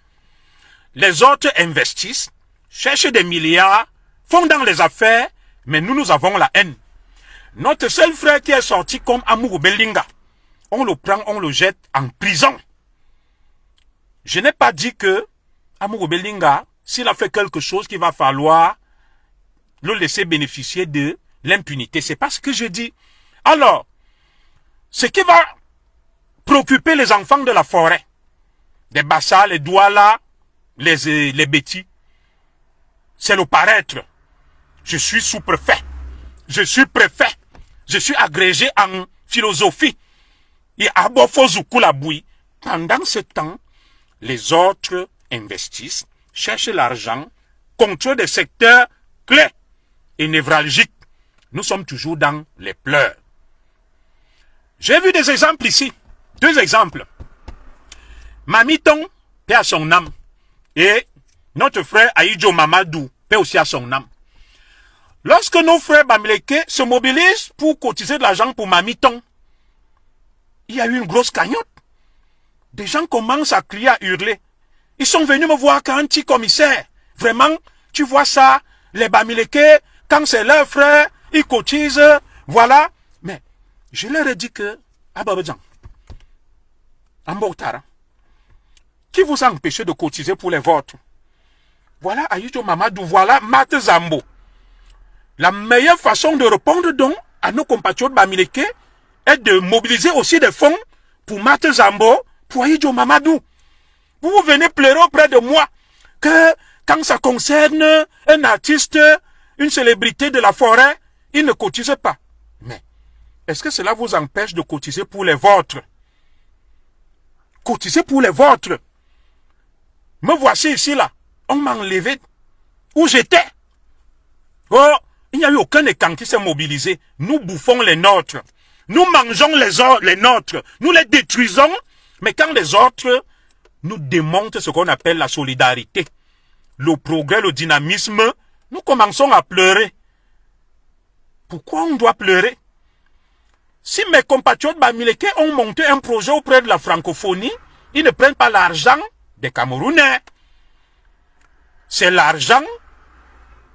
les autres investissent, cherchent des milliards, font dans les affaires, mais nous avons la haine. Notre seul frère qui est sorti comme Amourou Belinga, on le prend, on le jette en prison. Je n'ai pas dit que Amourou Belinga, s'il a fait quelque chose, qu'il va falloir le laisser bénéficier de l'impunité. C'est pas ce que je dis. Alors, ce qui va préoccuper les enfants de la forêt, les Bassa, les Douala, les Bétis, c'est le paraître. Je suis sous-préfet, je suis préfet, je suis agrégé en philosophie. Et à Bofozoukoulaboui, pendant ce temps, les autres investissent, cherchent l'argent, contrôlent des secteurs clés et névralgiques. Nous sommes toujours dans les pleurs. J'ai vu des exemples ici. 2 exemples. Mamiton, paix à son âme. Et notre frère Aïdjo Mamadou, paix aussi à son âme. Lorsque nos frères Bamileke se mobilisent pour cotiser de l'argent pour Mamiton, il y a eu une grosse cagnotte. Des gens commencent à crier, à hurler. Ils sont venus me voir qu'un petit commissaire. Vraiment, tu vois ça, les Bamileke, quand c'est leur frère, ils cotisent, voilà. Mais je leur ai dit que, Ababadjan, Ambotara, qui vous a empêché de cotiser pour les vôtres? Voilà Aïdjo Mamadou, voilà Mat Zambo. La meilleure façon de répondre donc à nos compatriotes Bamileke est de mobiliser aussi des fonds pour Mat Zambo, pour Aïdjo Mamadou. Vous venez pleurer auprès de moi que quand ça concerne un artiste, une célébrité de la forêt, il ne cotise pas. Mais est-ce que cela vous empêche de cotiser pour les vôtres? Cotiser pour les vôtres. Me voici ici là. On m'a enlevé où j'étais. Oh, il n'y a eu aucun écran qui s'est mobilisé. Nous bouffons les nôtres. Nous mangeons les nôtres. Nous les détruisons. Mais quand les autres nous démontrent ce qu'on appelle la solidarité, le progrès, le dynamisme, nous commençons à pleurer. Pourquoi on doit pleurer? Si mes compatriotes Bamileke ont monté un projet auprès de la francophonie, ils ne prennent pas l'argent des Camerounais. C'est l'argent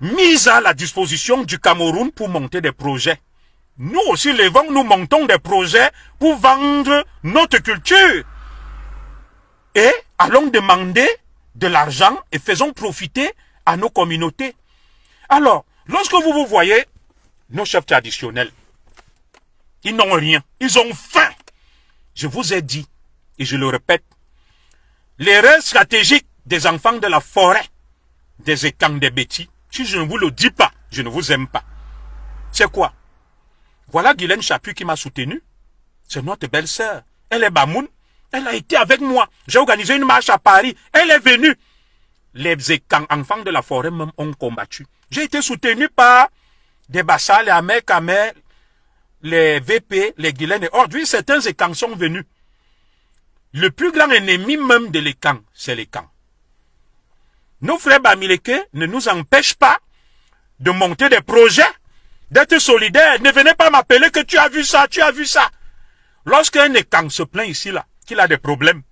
mis à la disposition du Cameroun pour monter des projets. Nous aussi, nous montons des projets pour vendre notre culture. Et allons demander de l'argent et faisons profiter à nos communautés. Alors, lorsque vous voyez nos chefs traditionnels, ils n'ont rien, ils ont faim. Je vous ai dit, et je le répète, l'erreur stratégique des enfants de la forêt, des étangs, des bêtis, si je ne vous le dis pas, je ne vous aime pas. C'est quoi? Voilà Guylaine Chaput qui m'a soutenu. C'est notre belle-sœur. Elle est Bamoun. Elle a été avec moi. J'ai organisé une marche à Paris. Elle est venue. Les étangs, enfants de la forêt même ont combattu. J'ai été soutenu par des Bassa, les Ahmed Kamer, les VP, les Guilaine et autres. Oui, certains Ekans sont venus. Le plus grand ennemi même de l'Ekan, c'est l'Ekan. Nos frères Bamileke ne nous empêchent pas de monter des projets, d'être solidaires. Ne venez pas m'appeler que tu as vu ça, tu as vu ça. Lorsqu'un Ekan se plaint ici, là, qu'il a des problèmes,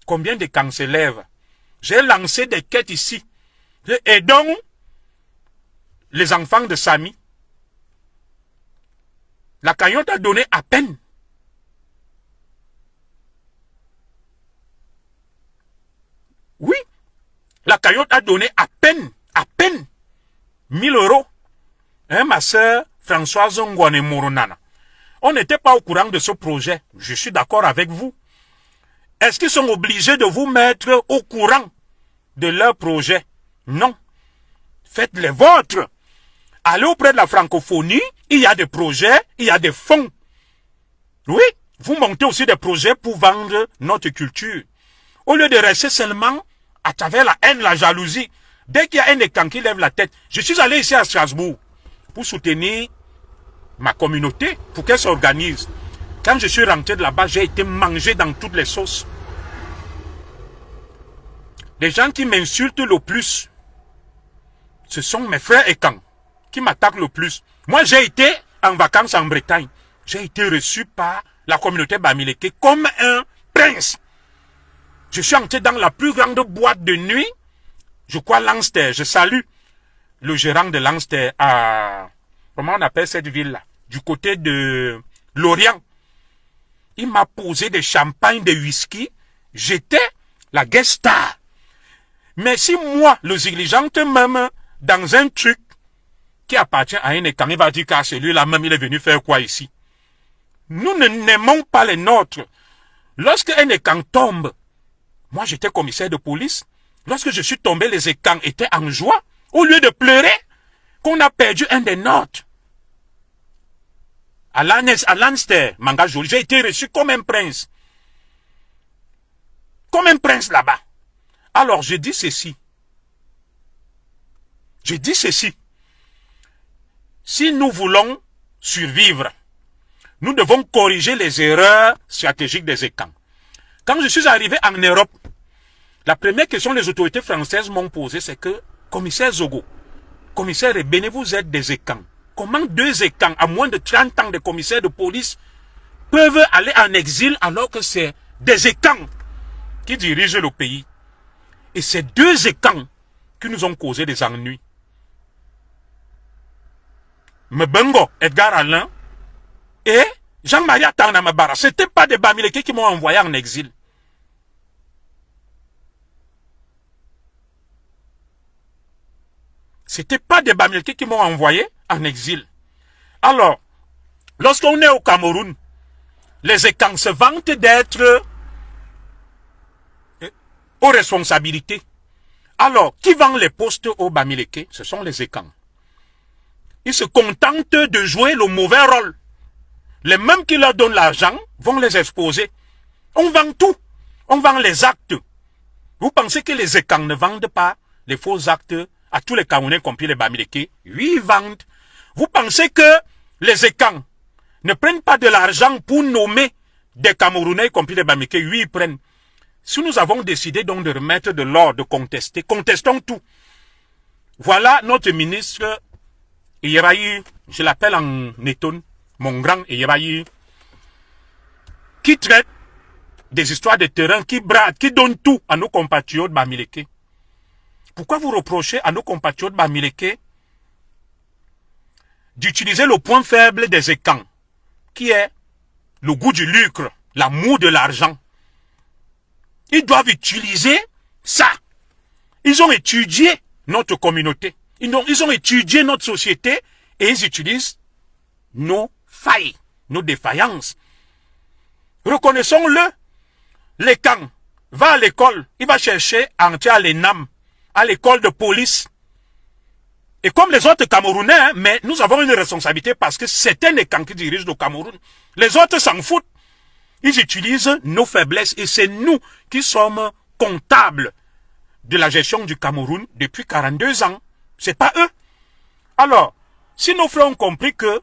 combien d'Ekans se lèvent? J'ai lancé des quêtes ici. Et donc, les enfants de Sami, la cagnotte a donné à peine. Oui, la cagnotte a donné à peine 1000 euros. Hein, ma sœur Françoise Ngwane Moronana. On n'était pas au courant de ce projet. Je suis d'accord avec vous. Est-ce qu'ils sont obligés de vous mettre au courant de leur projet? Non. Faites les vôtres. Allez auprès de la francophonie, il y a des projets, il y a des fonds. Oui, vous montez aussi des projets pour vendre notre culture. Au lieu de rester seulement à travers la haine, la jalousie. Dès qu'il y a un Ekan qui lève la tête, je suis allé ici à Strasbourg pour soutenir ma communauté, pour qu'elle s'organise. Quand je suis rentré de là-bas, j'ai été mangé dans toutes les sauces. Les gens qui m'insultent le plus, ce sont mes frères Ekan qui m'attaquent le plus. Moi, j'ai été en vacances en Bretagne. J'ai été reçu par la communauté Bamileke comme un prince. Je suis entré dans la plus grande boîte de nuit, je crois Lanster. Je salue le gérant de Lanster à, comment on appelle cette ville-là, du côté de Lorient. Il m'a posé des champagnes, des whisky. J'étais la guest star. Mais si moi, le dirigeant même, dans un truc qui appartient à un Ekan, il va dire qu'à celui-là même, il est venu faire quoi ici? Nous ne n'aimons pas les nôtres. Lorsque un Ekan tombe, moi j'étais commissaire de police, lorsque je suis tombé, les Ekans étaient en joie, au lieu de pleurer qu'on a perdu un des nôtres. À Lanster, Manga Jolie, j'ai été reçu comme un prince. Comme un prince là-bas. Alors je dis ceci. Je dis ceci. Si nous voulons survivre, nous devons corriger les erreurs stratégiques des Ekans. Quand je suis arrivé en Europe, la première question que les autorités françaises m'ont posée, c'est que, commissaire Zogo, commissaire Ebene, vous êtes des Ekans. Comment deux Ekans, à moins de 30 ans de commissaires de police, peuvent aller en exil alors que c'est des Ekans qui dirigent le pays? Et c'est deux Ekans qui nous ont causé des ennuis. Mbengo, Edgar Alain, et Jean-Marie Atanamabara. Ce n'étaient pas des Bamileke qui m'ont envoyé en exil. Ce n'étaient pas des Bamileke qui m'ont envoyé en exil. Alors, lorsqu'on est au Cameroun, les Ekans se vantent d'être aux responsabilités. Alors, qui vend les postes aux Bamileke? Ce sont les Ekans. Ils se contentent de jouer le mauvais rôle. Les mêmes qui leur donnent l'argent vont les exposer. On vend tout. On vend les actes. Vous pensez que les Ekans ne vendent pas les faux actes à tous les Camerounais, compris les Bamileke? Oui, ils vendent. Vous pensez que les Ekans ne prennent pas de l'argent pour nommer des Camerounais, compris les Bamileke? Oui, ils prennent. Si nous avons décidé donc de remettre de l'ordre, de contester, contestons tout. Voilà notre ministre Yerayi, je l'appelle en Néton, mon grand Yerayi, qui traite des histoires de terrain, qui brade, qui donne tout à nos compatriotes Bamileke. Pourquoi vous reprochez à nos compatriotes Bamileke d'utiliser le point faible des Ekans, qui est le goût du lucre, l'amour de l'argent? Ils doivent utiliser ça. Ils ont étudié notre communauté. Ils ont étudié notre société et ils utilisent nos failles, nos défaillances. Reconnaissons-le. L'Ekan va à l'école, il va chercher à entrer à l'ENAM, à l'école de police. Et comme les autres Camerounais, hein, mais nous avons une responsabilité parce que c'est un Ekan qui dirige le Cameroun. Les autres s'en foutent. Ils utilisent nos faiblesses et c'est nous qui sommes comptables de la gestion du Cameroun depuis 42 ans. C'est pas eux. Alors, si nos frères ont compris que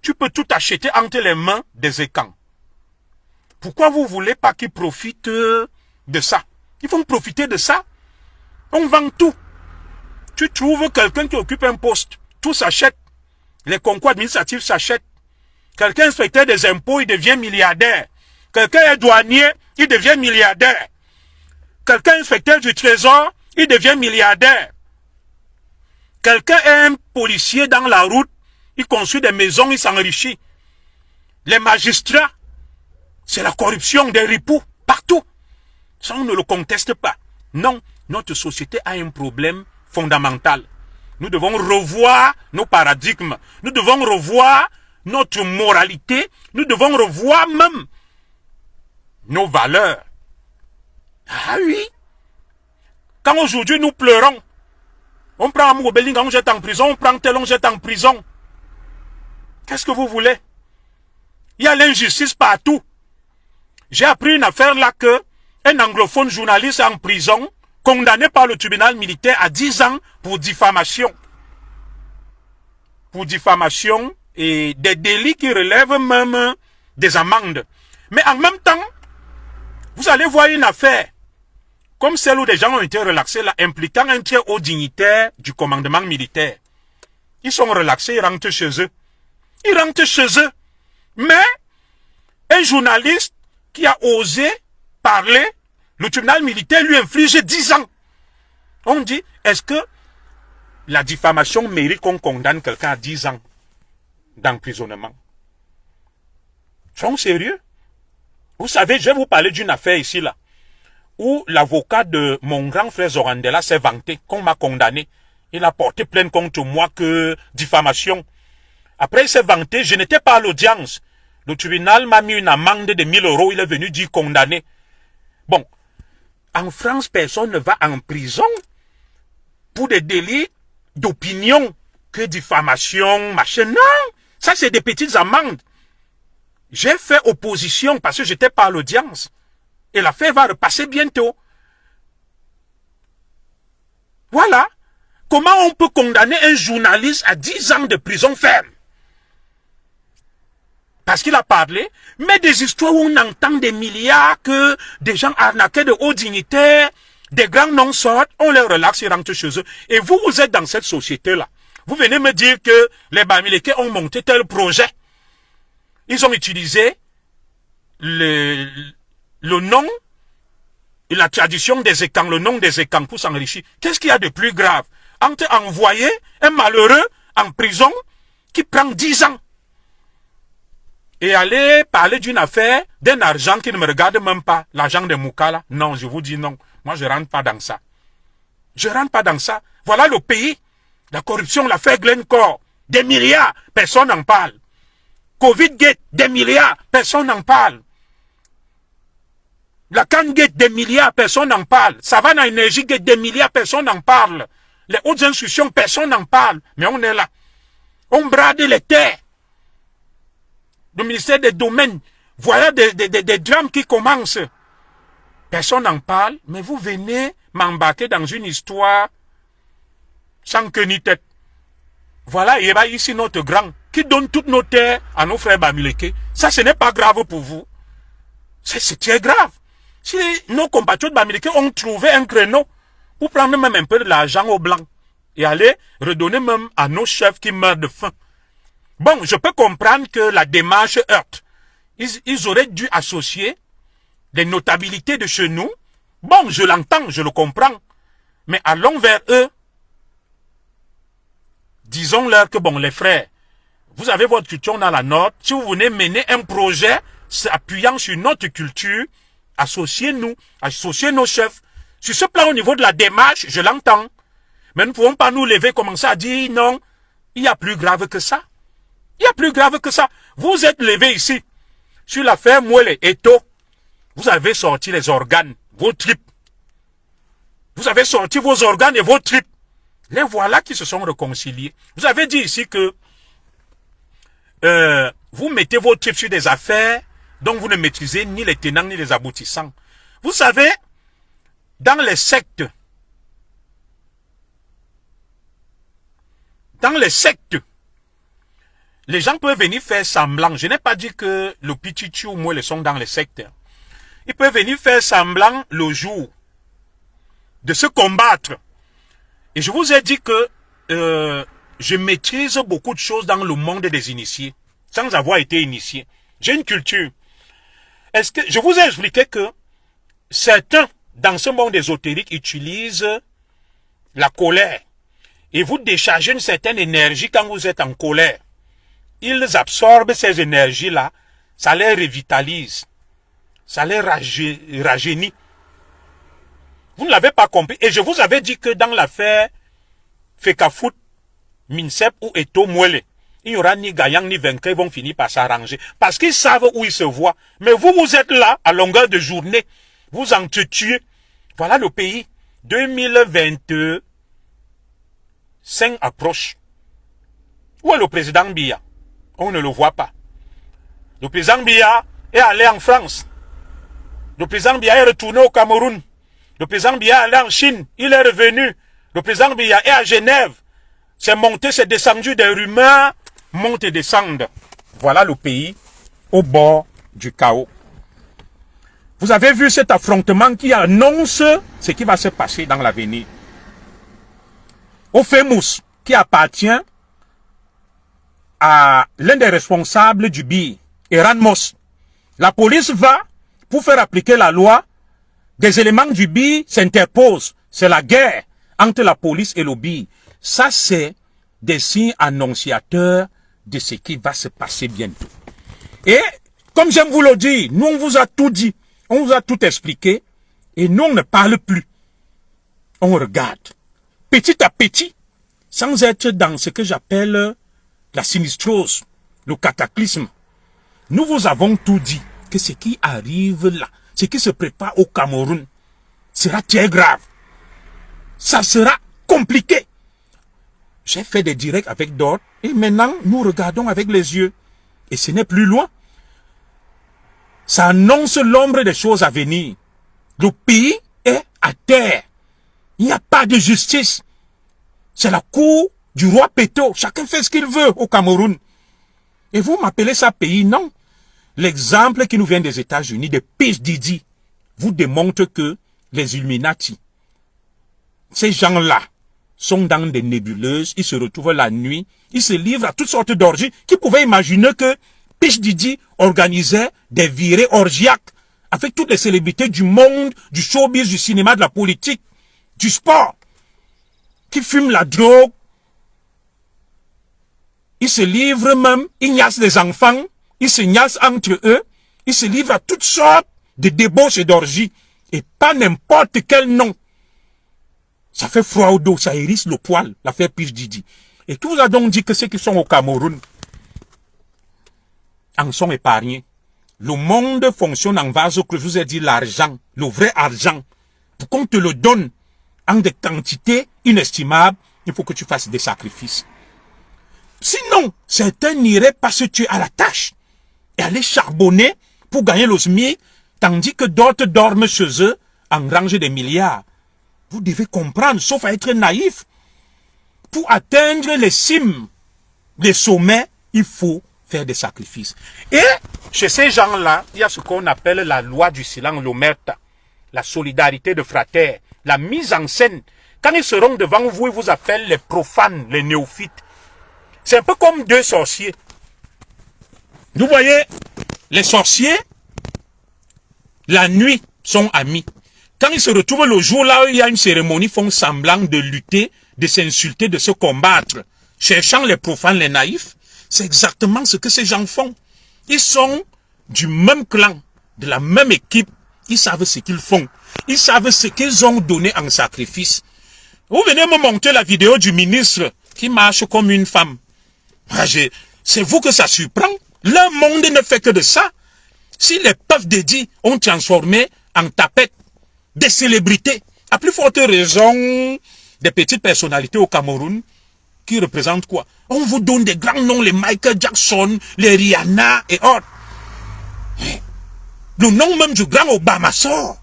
tu peux tout acheter entre les mains des écans, pourquoi vous voulez pas qu'ils profitent de ça? Ils vont profiter de ça. On vend tout. Tu trouves quelqu'un qui occupe un poste, tout s'achète. Les concours administratifs s'achètent. Quelqu'un inspecteur des impôts, il devient milliardaire. Quelqu'un est douanier, il devient milliardaire. Quelqu'un inspecteur du trésor, il devient milliardaire. Quelqu'un est un policier dans la route, il construit des maisons, il s'enrichit. Les magistrats, c'est la corruption des ripoux, partout. Ça, on ne le conteste pas. Non, notre société a un problème fondamental. Nous devons revoir nos paradigmes. Nous devons revoir notre moralité. Nous devons revoir même nos valeurs. Ah oui. Quand aujourd'hui nous pleurons, on prend Amour Bellinga, on jette en prison, on prend tel, on jette en prison. Qu'est-ce que vous voulez? Il y a l'injustice partout. J'ai appris une affaire là que un anglophone journaliste est en prison, condamné par le tribunal militaire à 10 ans pour diffamation. Pour diffamation et des délits qui relèvent même des amendes. Mais en même temps, vous allez voir une affaire comme celle où des gens ont été relaxés là, impliquant un très haut dignitaire du commandement militaire. Ils sont relaxés, ils rentrent chez eux. Ils rentrent chez eux. Mais un journaliste qui a osé parler, le tribunal militaire lui inflige 10 ans. On dit, est-ce que la diffamation mérite qu'on condamne quelqu'un à 10 ans d'emprisonnement? Soyons sérieux. Vous savez, je vais vous parler d'une affaire ici, là, où l'avocat de mon grand frère Zorandela s'est vanté qu'on m'a condamné. Il a porté plainte contre moi que diffamation. Après, il s'est vanté, je n'étais pas à l'audience. Le tribunal m'a mis une amende de 1000 €, il est venu dire condamné. Bon, en France, personne ne va en prison pour des délits d'opinion que diffamation, machin. Non, ça c'est des petites amendes. J'ai fait opposition parce que j'étais pas à l'audience. Et l'affaire va repasser bientôt. Voilà. Comment on peut condamner un journaliste à 10 ans de prison ferme? Parce qu'il a parlé, mais des histoires où on entend des milliards, que des gens arnaqués de hauts dignitaires, des grands noms sortent, on les relaxe, ils rentrent chez eux. Et vous, vous êtes dans cette société-là. Vous venez me dire que les Bamileke ont monté tel projet. Ils ont utilisé le nom et la tradition des écans, le nom des écans pour s'enrichir. Qu'est-ce qu'il y a de plus grave entre envoyer un malheureux en prison qui prend 10 ans et aller parler d'une affaire, d'un argent qui ne me regarde même pas, l'argent de Moukala? Non, je vous dis non. Moi, je rentre pas dans ça. Je rentre pas dans ça. Voilà le pays. La corruption, l'affaire Glencore. Des milliards, personne n'en parle. Covid Gate, des milliards, personne n'en parle. La Can Gate, des milliards, personne n'en parle. Savannah Energy Gate, des milliards, personne n'en parle. Les hautes institutions, personne n'en parle. Mais on est là. On brade les terres. Le ministère des Domaines. Voilà des drames qui commencent. Personne n'en parle, mais vous venez m'embarquer dans une histoire sans queue ni tête. Voilà, il y a ici notre grand qui donne toutes nos terres à nos frères Bamileke. Ça, ce n'est pas grave pour vous. C'est très grave. Si nos compatriotes Bamileke ont trouvé un créneau pour prendre même un peu de l'argent au blanc et aller redonner même à nos chefs qui meurent de faim. Bon, je peux comprendre que la démarche heurte. Ils auraient dû associer des notabilités de chez nous. Bon, je l'entends, je le comprends. Mais allons vers eux. Disons-leur que, bon, les frères, vous avez votre culture, on a la nôtre. Si vous venez mener un projet s'appuyant sur notre culture, associez-nous, associez nos chefs. Sur ce plan, au niveau de la démarche, je l'entends. Mais nous ne pouvons pas nous lever, commencer à dire non. Il y a plus grave que ça. Il y a plus grave que ça. Vous êtes levé ici, sur l'affaire Mouele Eto. Vous avez sorti les organes, vos tripes. Vous avez sorti vos organes et vos tripes. Les voilà qui se sont réconciliés. Vous avez dit ici que vous mettez vos tripes sur des affaires dont vous ne maîtrisez ni les tenants ni les aboutissants. Vous savez, dans les sectes, dans les sectes, les gens peuvent venir faire semblant. Je n'ai pas dit que le Pichichi ou moi le sont dans les sectes. Ils peuvent venir faire semblant le jour de se combattre. Et je vous ai dit que je maîtrise beaucoup de choses dans le monde des initiés, sans avoir été initié. J'ai une culture. Est-ce que je vous ai expliqué que certains, dans ce monde ésotérique, utilisent la colère. Et vous déchargez une certaine énergie quand vous êtes en colère. Ils absorbent ces énergies-là, ça les revitalise, ça les rajeunit. Vous ne l'avez pas compris. Et je vous avais dit que dans l'affaire Fekafout, Minsep ou Eto Mwele, il n'y aura ni gagnant ni vainqueur, ils vont finir par s'arranger. Parce qu'ils savent où ils se voient. Mais vous, vous êtes là, à longueur de journée. Vous entretuez. Voilà le pays. 2025 approche. Où est le président Biya? On ne le voit pas. Le président Biya est allé en France. Le président Biya est retourné au Cameroun. Le président Biya est allé en Chine. Il est revenu. Le président Biya est à Genève. C'est monté, c'est descendu, des rumeurs montent et descendent. Voilà le pays au bord du chaos. Vous avez vu cet affrontement qui annonce ce qui va se passer dans l'avenir. Au FEMUS, qui appartient à l'un des responsables du BI, Eran Moss. La police va, pour faire appliquer la loi, des éléments du BI s'interposent. C'est la guerre entre la police et le BI. Ça, c'est des signes annonciateurs de ce qui va se passer bientôt. Et, comme j'aime vous le dire, nous, on vous a tout dit. On vous a tout expliqué. Et nous, on ne parle plus. On regarde. Petit à petit, sans être dans ce que j'appelle la sinistrose, le cataclysme. Nous vous avons tout dit, que ce qui arrive là, ce qui se prépare au Cameroun, sera très grave. Ça sera compliqué. J'ai fait des directs avec d'autres, et maintenant, nous regardons avec les yeux. Et ce n'est plus loin. Ça annonce l'ombre des choses à venir. Le pays est à terre. Il n'y a pas de justice. C'est la cour du roi Péto. Chacun fait ce qu'il veut au Cameroun. Et vous m'appelez ça pays? Non. L'exemple qui nous vient des États-Unis, de P. Diddy, vous démontre que les Illuminati, ces gens-là, sont dans des nébuleuses, ils se retrouvent la nuit, ils se livrent à toutes sortes d'orgies. Qui pouvait imaginer que P. Diddy organisait des virées orgiaques avec toutes les célébrités du monde, du showbiz, du cinéma, de la politique, du sport, qui fument la drogue. Ils se livrent même, ils niassent les enfants, ils se niassent entre eux, ils se livrent à toutes sortes de débauches et d'orgies. Et pas n'importe quel nom. Ça fait froid au dos, ça hérisse le poil, l'affaire P. Diddy. Et tout vous a donc dit que ceux qui sont au Cameroun en sont épargnés. Le monde fonctionne en vase clos. Je vous ai dit l'argent, le vrai argent. Pour qu'on te le donne en des quantités inestimables, il faut que tu fasses des sacrifices. Sinon, certains n'iraient pas se tuer à la tâche et aller charbonner pour gagner le SMIC, tandis que d'autres dorment chez eux en rangée des milliards. Vous devez comprendre, sauf à être naïf. Pour atteindre les cimes, les sommets, il faut faire des sacrifices. Et chez ces gens-là, il y a ce qu'on appelle la loi du silence, l'omerta, la solidarité de frères, la mise en scène. Quand ils seront devant vous, ils vous appellent les profanes, les néophytes. C'est un peu comme deux sorciers. Vous voyez, les sorciers, la nuit, sont amis. Quand ils se retrouvent le jour là où il y a une cérémonie, ils font semblant de lutter, de s'insulter, de se combattre, cherchant les profanes, les naïfs. C'est exactement ce que ces gens font. Ils sont du même clan, de la même équipe. Ils savent ce qu'ils font. Ils savent ce qu'ils ont donné en sacrifice. Vous venez me montrer la vidéo du ministre qui marche comme une femme. C'est vous que ça surprend. Le monde ne fait que de ça. Si les peuples dédits ont transformé en tapettes des célébrités, à plus forte raison des petites personnalités au Cameroun, qui représentent quoi? On vous donne des grands noms, les Michael Jackson, les Rihanna et autres. Le nom même du grand Obama sort.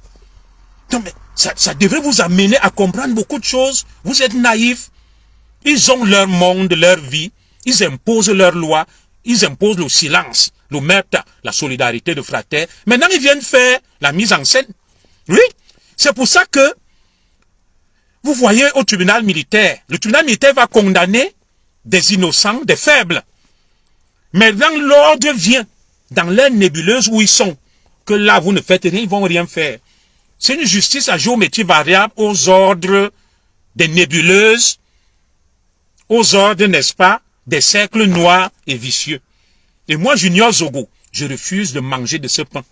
Non mais ça devrait vous amener à comprendre beaucoup de choses. Vous êtes naïfs. Ils ont leur monde, leur vie. Ils imposent leurs lois. Ils imposent le silence, le meurtre, la solidarité de fratères. Maintenant, ils viennent faire la mise en scène. Oui, c'est pour ça que vous voyez au tribunal militaire, le tribunal militaire va condamner des innocents, des faibles. Mais quand l'ordre vient, dans leur nébuleuse où ils sont, que là, vous ne faites rien, ils vont rien faire. C'est une justice à géométrie variable aux ordres des nébuleuses, aux ordres, n'est-ce pas, des cercles noirs et vicieux. Et moi, Junior Zogo, je refuse de manger de ce pain.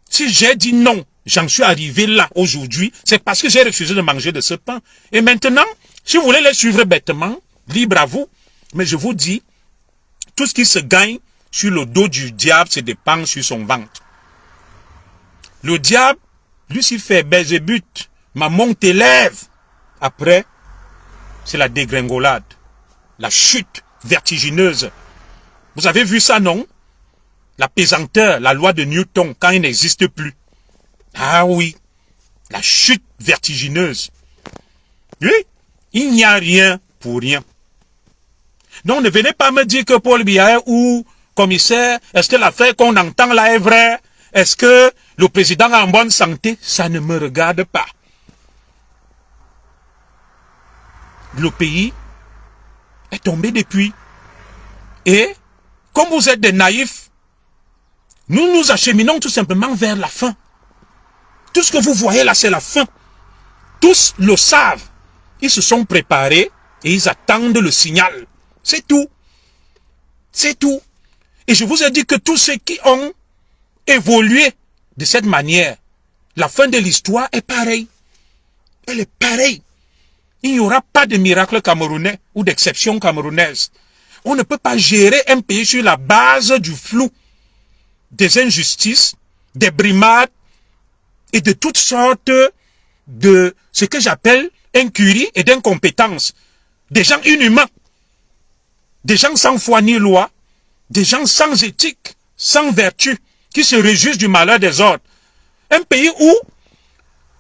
Si j'ai dit non, j'en suis arrivé là aujourd'hui, c'est parce que j'ai refusé de manger de ce pain. Et maintenant, si vous voulez les suivre bêtement, libre à vous. Mais je vous dis, tout ce qui se gagne sur le dos du diable se dépense sur son ventre. Le diable, Lucifer, Belzébuth, Mammon t'élève. Après, c'est la dégringolade, la chute vertigineuse. Vous avez vu ça, non? La pesanteur, la loi de Newton, quand il n'existe plus. Ah oui, la chute vertigineuse. Oui, il n'y a rien pour rien. Donc ne venez pas me dire que Paul Biya ou commissaire, est-ce que l'affaire qu'on entend là est vraie? Est-ce que le président est en bonne santé? Ça ne me regarde pas. Le pays est tombé depuis. Et, comme vous êtes des naïfs, nous nous acheminons tout simplement vers la fin. Tout ce que vous voyez là, c'est la fin. Tous le savent. Ils se sont préparés et ils attendent le signal. C'est tout. C'est tout. Et je vous ai dit que tous ceux qui ont évolué de cette manière, la fin de l'histoire est pareille. Elle est pareille. Il n'y aura pas de miracle camerounais ou d'exception camerounaise. On ne peut pas gérer un pays sur la base du flou, des injustices, des brimades et de toutes sortes de ce que j'appelle incurie et d'incompétence. Des gens inhumains, des gens sans foi ni loi, des gens sans éthique, sans vertu, qui se réjouissent du malheur des autres. Un pays où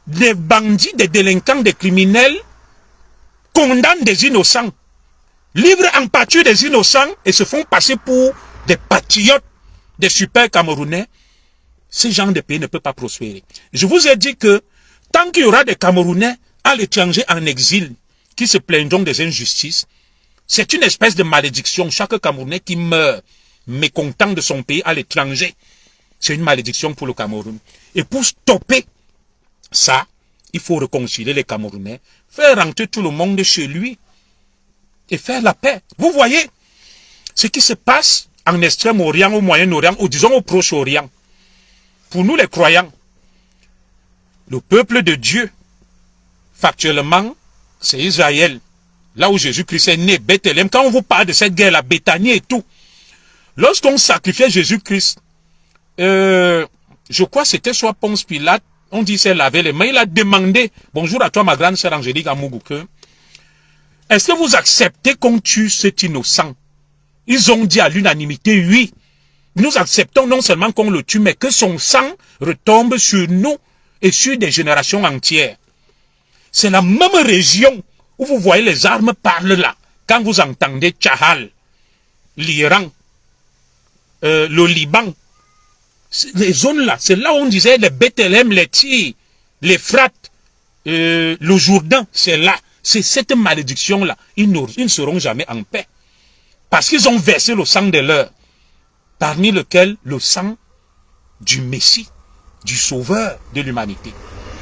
des bandits, des délinquants, des criminels condamnent des innocents, livrent en pâture des innocents et se font passer pour des patriotes, des super Camerounais. Ce genre de pays ne peut pas prospérer. Je vous ai dit que tant qu'il y aura des Camerounais à l'étranger en exil qui se plaindront des injustices, c'est une espèce de malédiction. Chaque Camerounais qui meurt mécontent de son pays à l'étranger, c'est une malédiction pour le Cameroun. Et pour stopper ça, il faut réconcilier les Camerounais, faire rentrer tout le monde chez lui et faire la paix. Vous voyez ce qui se passe en Extrême-Orient, au Moyen-Orient, ou disons au Proche-Orient. Pour nous les croyants, le peuple de Dieu, factuellement, c'est Israël. Là où Jésus-Christ est né, Bethléem. Quand on vous parle de cette guerre, la Béthanie et tout, lorsqu'on sacrifiait Jésus-Christ, je crois que c'était soit Ponce Pilate, on dit c'est laver les mains, il a demandé, bonjour à toi ma grande sœur Angélique Amougouke, est-ce que vous acceptez qu'on tue cet innocent? Ils ont dit à l'unanimité, oui. Nous acceptons non seulement qu'on le tue, mais que son sang retombe sur nous et sur des générations entières. C'est la même région où vous voyez les armes parlent là. Quand vous entendez Tchahal, l'Iran, le Liban, les zones là, c'est là où on disait les Bethléem, les Tyr, les Frates, le Jourdain, c'est là. C'est cette malédiction là. Ils ne seront jamais en paix. Parce qu'ils ont versé le sang de leurs, parmi lequel le sang du Messie, du Sauveur de l'humanité.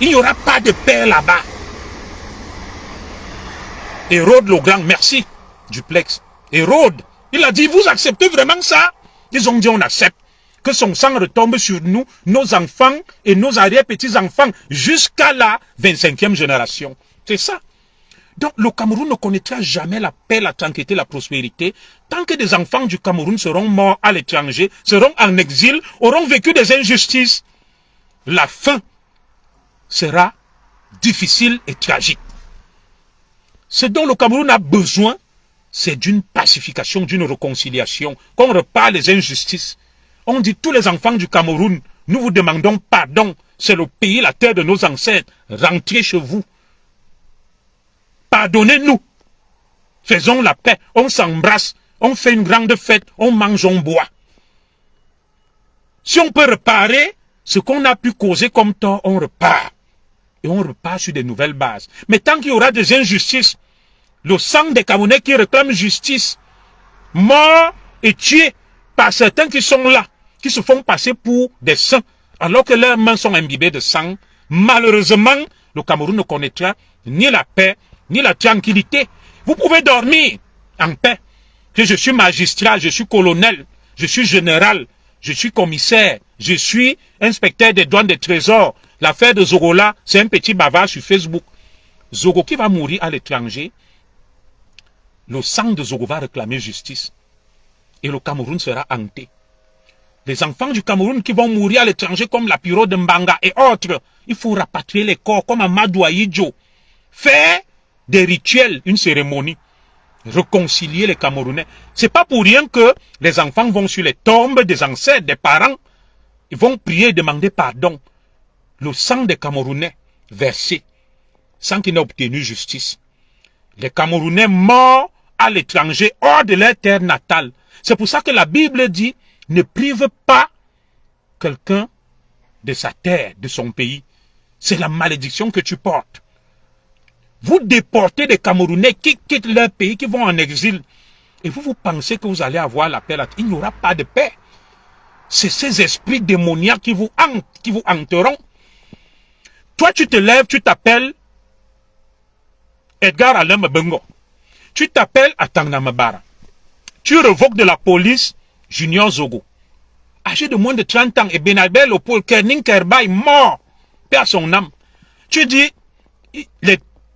Il n'y aura pas de paix là-bas. Hérode le Grand, merci, Duplex. Hérode, il a dit, vous acceptez vraiment ça? Ils ont dit, on accepte. Que son sang retombe sur nous, nos enfants et nos arrière-petits-enfants, jusqu'à la 25e génération. C'est ça. Donc le Cameroun ne connaîtra jamais la paix, la tranquillité, la prospérité, tant que des enfants du Cameroun seront morts à l'étranger, seront en exil, auront vécu des injustices. La fin sera difficile et tragique. Ce dont le Cameroun a besoin, c'est d'une pacification, d'une réconciliation, qu'on repart les injustices. On dit tous les enfants du Cameroun, nous vous demandons pardon, c'est le pays, la terre de nos ancêtres, rentrez chez vous. Pardonnez-nous. Faisons la paix. On s'embrasse. On fait une grande fête. On mange, on boit. Si on peut réparer ce qu'on a pu causer comme tort, on repart. Et on repart sur de nouvelles bases. Mais tant qu'il y aura des injustices, le sang des Camerounais qui réclament justice, morts et tués par certains qui sont là, qui se font passer pour des saints, alors que leurs mains sont imbibées de sang, malheureusement, le Cameroun ne connaîtra ni la paix, ni la tranquillité. Vous pouvez dormir en paix. Que je suis magistrat, je suis colonel, je suis général, je suis commissaire, je suis inspecteur des douanes des trésors. L'affaire de Zogo là, c'est un petit bavard sur Facebook. Zogo qui va mourir à l'étranger, le sang de Zogo va réclamer justice. Et le Cameroun sera hanté. Les enfants du Cameroun qui vont mourir à l'étranger comme la Piro de Mbanga et autres, il faut rapatrier les corps comme Amadou Ahidjo. Faire des rituels, une cérémonie. Réconcilier les Camerounais. C'est pas pour rien que les enfants vont sur les tombes des ancêtres, des parents. Ils vont prier et demander pardon. Le sang des Camerounais versé sans qu'ils n'aient obtenu justice. Les Camerounais morts à l'étranger, hors de leur terre natale. C'est pour ça que la Bible dit, ne prive pas quelqu'un de sa terre, de son pays. C'est la malédiction que tu portes. Vous déportez des Camerounais qui quittent leur pays, qui vont en exil. Et vous pensez que vous allez avoir la paix là. Il n'y aura pas de paix. C'est ces esprits démoniaques qui vous hantent, qui vous hanteront. Toi, tu te lèves, tu t'appelles Edgar Alain Mbengo. Tu t'appelles Atangna Mabara. Tu revoques de la police Junior Zogo. Âgé de moins de 30 ans, et Benabel au pôle Kerning Kerbaï, mort, perd son âme. Tu dis,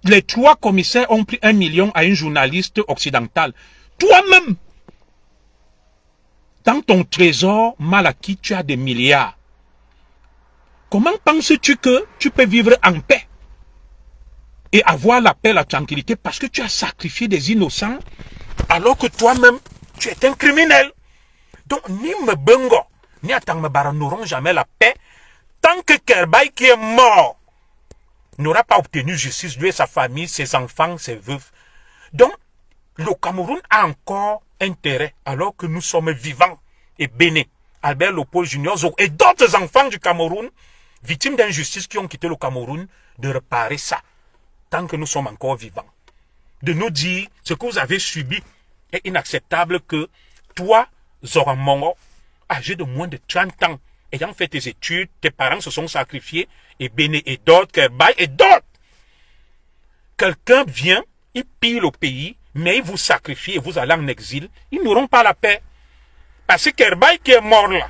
les 3 commissaires ont pris 1 million à une journaliste occidentale. Toi-même, dans ton trésor mal acquis, tu as des milliards. Comment penses-tu que tu peux vivre en paix et avoir la paix, la tranquillité, parce que tu as sacrifié des innocents alors que toi-même, tu es un criminel. Donc, ni Mbengo, ni Atangmabara n'auront jamais la paix tant que Kerbaï qui est mort n'aura pas obtenu justice, lui et sa famille, ses enfants, ses veuves. Donc, le Cameroun a encore intérêt, alors que nous sommes vivants et bénis, Albert Léopold Junior Zogo et d'autres enfants du Cameroun, victimes d'injustice qui ont quitté le Cameroun, de réparer ça, tant que nous sommes encore vivants. De nous dire, ce que vous avez subi est inacceptable que toi, Zoran Mongo, âgé de moins de 30 ans, ayant fait tes études, tes parents se sont sacrifiés, et Béné et d'autres, Kerbaï et d'autres. Quelqu'un vient, il pille le pays, mais il vous sacrifie et vous allez en exil, ils n'auront pas la paix. Parce que Kerbaï qui est mort là,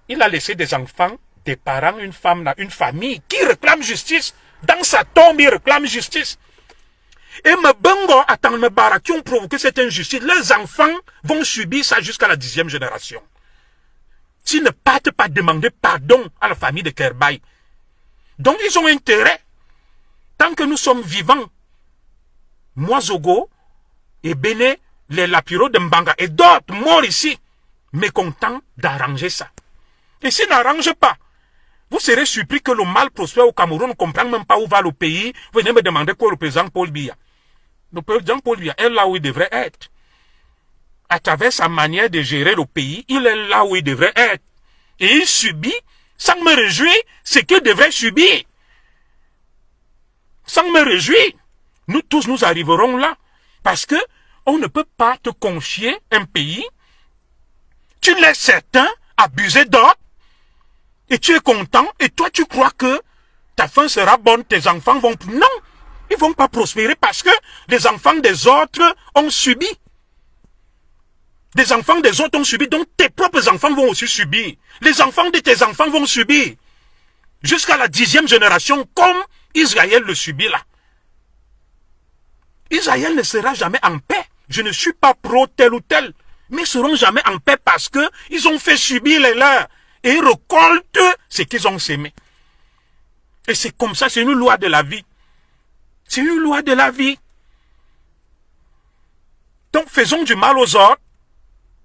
il a laissé des enfants, des parents, une femme, une famille qui réclame justice. Dans sa tombe, il réclame justice. Et Mbengo, Atangmabara, qui ont provoqué cette injustice, les enfants vont subir ça jusqu'à la 10e génération. S'ils ne partent pas demander pardon à la famille de Kerbaï. Donc ils ont intérêt, tant que nous sommes vivants, moi Zogo et Béné, les Lapiro de Mbanga et d'autres morts ici, mécontents d'arranger ça. Et s'ils n'arrangent pas, vous serez surpris que le mal prospère au Cameroun, on ne comprend même pas où va le pays. Venez me demander quoi le président Paul Biya. Le président Paul Biya est là où il devrait être. À travers sa manière de gérer le pays, il est là où il devrait être. Et il subit, sans me réjouir, ce qu'il devrait subir. Sans me réjouir, nous tous nous arriverons là. Parce que on ne peut pas te confier un pays. Tu laisses certains abuser d'autres. Et tu es content, et toi tu crois que ta fin sera bonne, tes enfants vont... Non, ils vont pas prospérer parce que les enfants des autres ont subi. Les enfants des autres ont subi, donc tes propres enfants vont aussi subir. Les enfants de tes enfants vont subir. Jusqu'à la 10e génération, comme Israël le subit là. Israël ne sera jamais en paix. Je ne suis pas pro tel ou tel, mais ils seront jamais en paix parce que ils ont fait subir les leurs. Et ils récoltent ce qu'ils ont sémé. Et c'est comme ça, c'est une loi de la vie. C'est une loi de la vie. Donc faisons du mal aux autres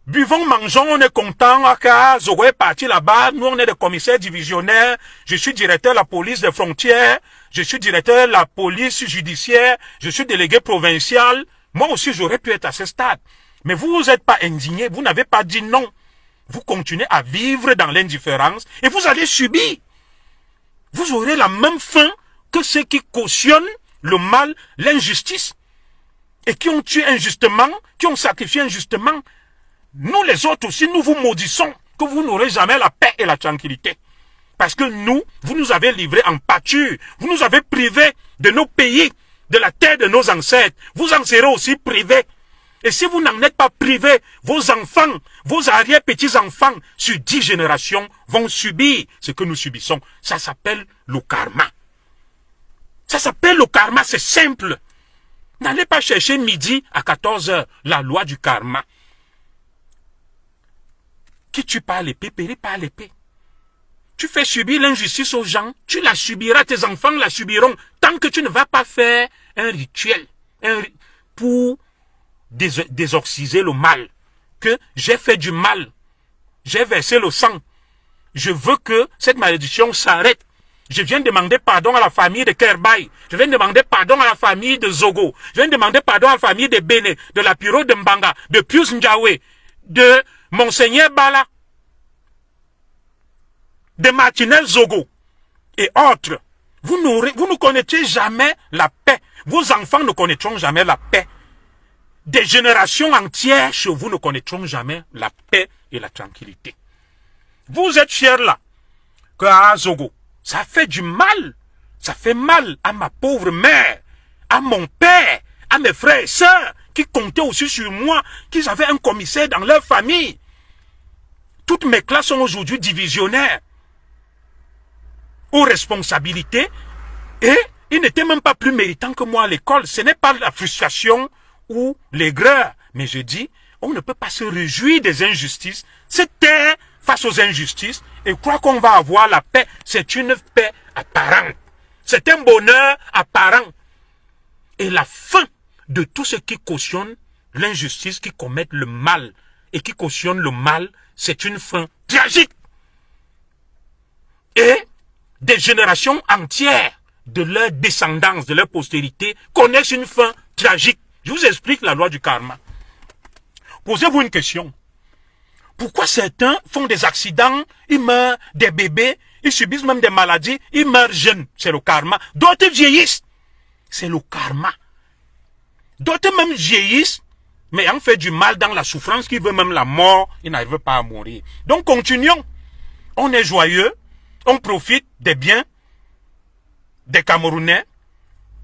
Buvons, mangeons, on est content. Aka, Zogo est parti là-bas. Nous, on est des commissaires divisionnaires. Je suis directeur de la police des frontières. Je suis directeur de la police judiciaire. Je suis délégué provincial. Moi aussi, j'aurais pu être à ce stade. Mais vous, vous n'êtes pas indigné. Vous n'avez pas dit non. Vous continuez à vivre dans l'indifférence et vous allez subir. Vous aurez la même fin que ceux qui cautionnent le mal, l'injustice et qui ont tué injustement, qui ont sacrifié injustement. Nous les autres aussi, nous vous maudissons que vous n'aurez jamais la paix et la tranquillité. Parce que nous, vous nous avez livrés en pâture. Vous nous avez privés de nos pays, de la terre de nos ancêtres. Vous en serez aussi privés. Et si vous n'en êtes pas privés, vos enfants, vos arrière-petits-enfants, sur 10 générations, vont subir ce que nous subissons. Ça s'appelle le karma. Ça s'appelle le karma, c'est simple. N'allez pas chercher midi à 14 h, la loi du karma. Qui tue pas à l'épée, périt pas à l'épée. Tu fais subir l'injustice aux gens, tu la subiras, tes enfants la subiront, tant que tu ne vas pas faire un rituel pour désorciser le mal. Que j'ai fait du mal, j'ai versé le sang. Je veux que cette malédiction s'arrête. Je viens demander pardon à la famille de Kerbay. Je viens demander pardon à la famille de Zogo. Je viens demander pardon à la famille de Béné, de la Piro de Mbanga, de Pius Ndiawe, de Monseigneur Bala, de Martinez Zogo et autres. Vous ne connaîtrez jamais la paix. Vos enfants ne connaîtront jamais la paix. Des générations entières chez vous ne connaîtront jamais la paix et la tranquillité. Vous êtes fiers là que à Zogo, ça fait du mal. Ça fait mal à ma pauvre mère, à mon père, à mes frères et sœurs qui comptaient aussi sur moi, qu'ils avaient un commissaire dans leur famille. Toutes mes classes sont aujourd'hui divisionnaires, aux responsabilités, et ils n'étaient même pas plus méritants que moi à l'école. Ce n'est pas la frustration ou l'aigreur, mais je dis, on ne peut pas se réjouir des injustices, se taire face aux injustices et croire qu'on va avoir la paix. C'est une paix apparente. C'est un bonheur apparent. Et la fin de tous ceux qui cautionnent l'injustice, qui commettent le mal et qui cautionnent le mal, c'est une fin tragique. Et des générations entières de leur descendance, de leur postérité, connaissent une fin tragique. Je vous explique la loi du karma. Posez-vous une question. Pourquoi certains font des accidents, ils meurent, des bébés, ils subissent même des maladies, ils meurent jeunes, c'est le karma. D'autres vieillissent, c'est le karma. D'autres même vieillissent, mais en fait du mal dans la souffrance, qui veut même la mort, ils n'arrivent pas à mourir. Donc continuons. On est joyeux, on profite des biens des Camerounais,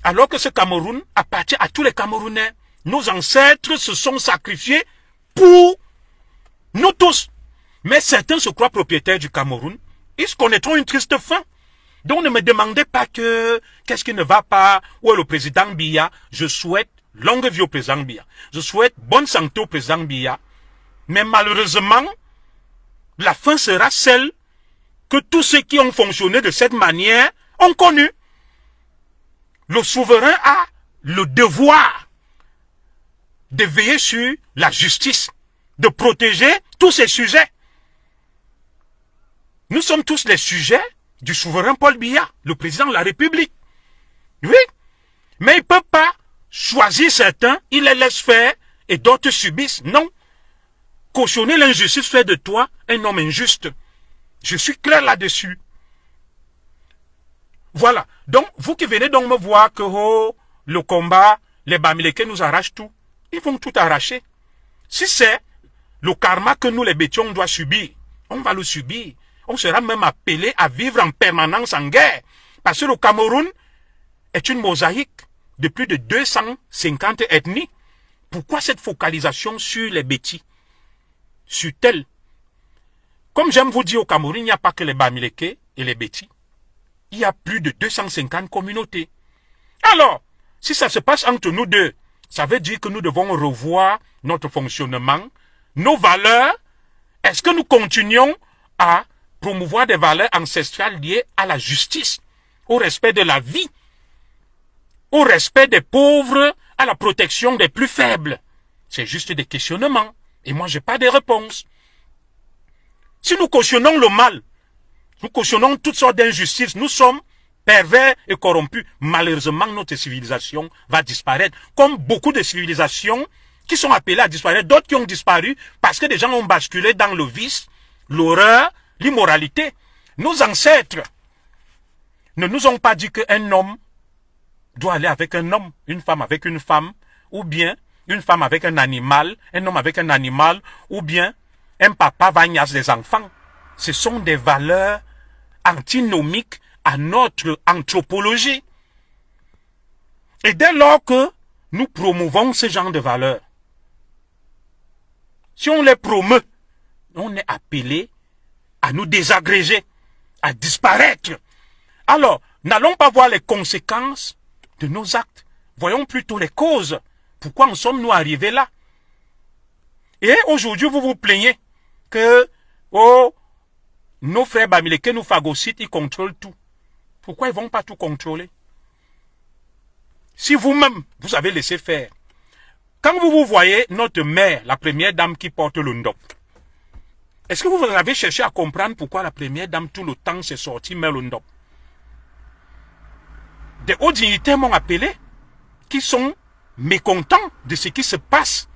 alors que ce Cameroun appartient à tous les Camerounais. Nos ancêtres se sont sacrifiés pour nous tous. Mais certains se croient propriétaires du Cameroun. Ils connaîtront une triste fin. Donc ne me demandez pas qu'est-ce qui ne va pas, où est le président Biya. Je souhaite longue vie au président Biya. Je souhaite bonne santé au président Biya. Mais malheureusement, la fin sera celle que tous ceux qui ont fonctionné de cette manière ont connu. Le souverain a le devoir de veiller sur la justice, de protéger tous ces sujets. Nous sommes tous les sujets du souverain Paul Biya, le président de la République. Oui, mais il ne peut pas choisir certains, il les laisse faire et d'autres subissent. Non. Cautionner l'injustice fait de toi un homme injuste. Je suis clair là-dessus. Voilà. Donc, vous qui venez donc me voir que le combat, les Bamileke nous arrachent tout. Ils vont tout arracher. Si c'est le karma que nous, les Bétions, on doit subir, on va le subir. On sera même appelé à vivre en permanence en guerre. Parce que le Cameroun est une mosaïque de plus de 250 ethnies. Pourquoi cette focalisation sur les Bétis? Sur tel? Comme j'aime vous dire, au Cameroun, il n'y a pas que les Bamileke et les Bétis. Il y a plus de 250 communautés. Alors, si ça se passe entre nous deux, ça veut dire que nous devons revoir notre fonctionnement, nos valeurs. Est-ce que nous continuons à promouvoir des valeurs ancestrales liées à la justice, au respect de la vie, au respect des pauvres, à la protection des plus faibles? C'est juste des questionnements. Et moi, j'ai pas de réponse. Si nous cautionnons le mal, nous cautionnons toutes sortes d'injustices, nous sommes pervers et corrompus. Malheureusement, notre civilisation va disparaître. Comme beaucoup de civilisations qui sont appelées à disparaître, d'autres qui ont disparu parce que des gens ont basculé dans le vice, l'horreur, l'immoralité. Nos ancêtres ne nous ont pas dit qu'un homme doit aller avec un homme, une femme avec une femme, ou bien une femme avec un animal, un homme avec un animal, ou bien un papa va niaise des enfants. Ce sont des valeurs antinomiques à notre anthropologie. Et dès lors que nous promouvons ce genre de valeurs, si on les promeut, on est appelé à nous désagréger, à disparaître. Alors, n'allons pas voir les conséquences de nos actes. Voyons plutôt les causes. Pourquoi en sommes-nous arrivés là? Et aujourd'hui, vous vous plaignez que nos frères bamileke nous phagocytent, ils contrôlent tout. Pourquoi ils ne vont pas tout contrôler? Si vous-même, vous avez laissé faire. Quand vous voyez notre mère, la première dame qui porte le ndop, est-ce que vous avez cherché à comprendre pourquoi la première dame tout le temps s'est sortie mais le ndop? Des hauts dignitaires m'ont appelé, qui sont mécontents de ce qui se passe,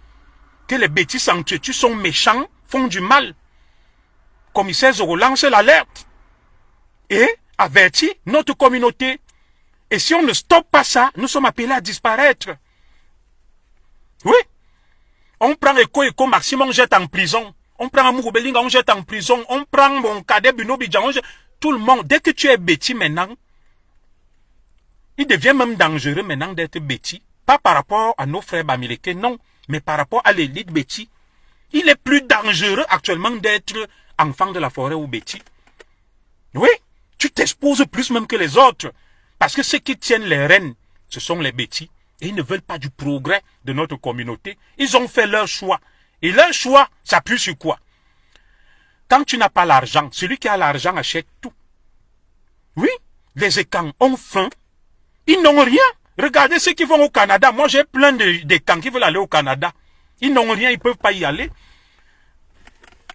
que les bêtises s'entretuent, sont méchants, font du mal. Commissaire Zoro lance l'alerte et avertit notre communauté. Et si on ne stoppe pas ça, nous sommes appelés à disparaître. Oui. On prend Eko Maxime, on jette en prison. On prend Amourou Belinga, on jette en prison. On prend mon cadet Bruno Bidjan, on jette... Tout le monde, dès que tu es bêtis maintenant, il devient même dangereux maintenant d'être bêtis. Pas par rapport à nos frères bamileke, non, mais par rapport à l'élite bêtis. Il est plus dangereux actuellement d'être enfant de la forêt ou bêtis. Oui, tu t'exposes plus même que les autres. Parce que ceux qui tiennent les rênes, ce sont les bêtis. Et ils ne veulent pas du progrès de notre communauté. Ils ont fait leur choix. Et leur choix s'appuie sur quoi? Quand tu n'as pas l'argent, celui qui a l'argent achète tout. Oui, les écans ont faim. Ils n'ont rien. Regardez ceux qui vont au Canada. Moi, j'ai plein d'écans qui veulent aller au Canada. Ils n'ont rien, ils ne peuvent pas y aller.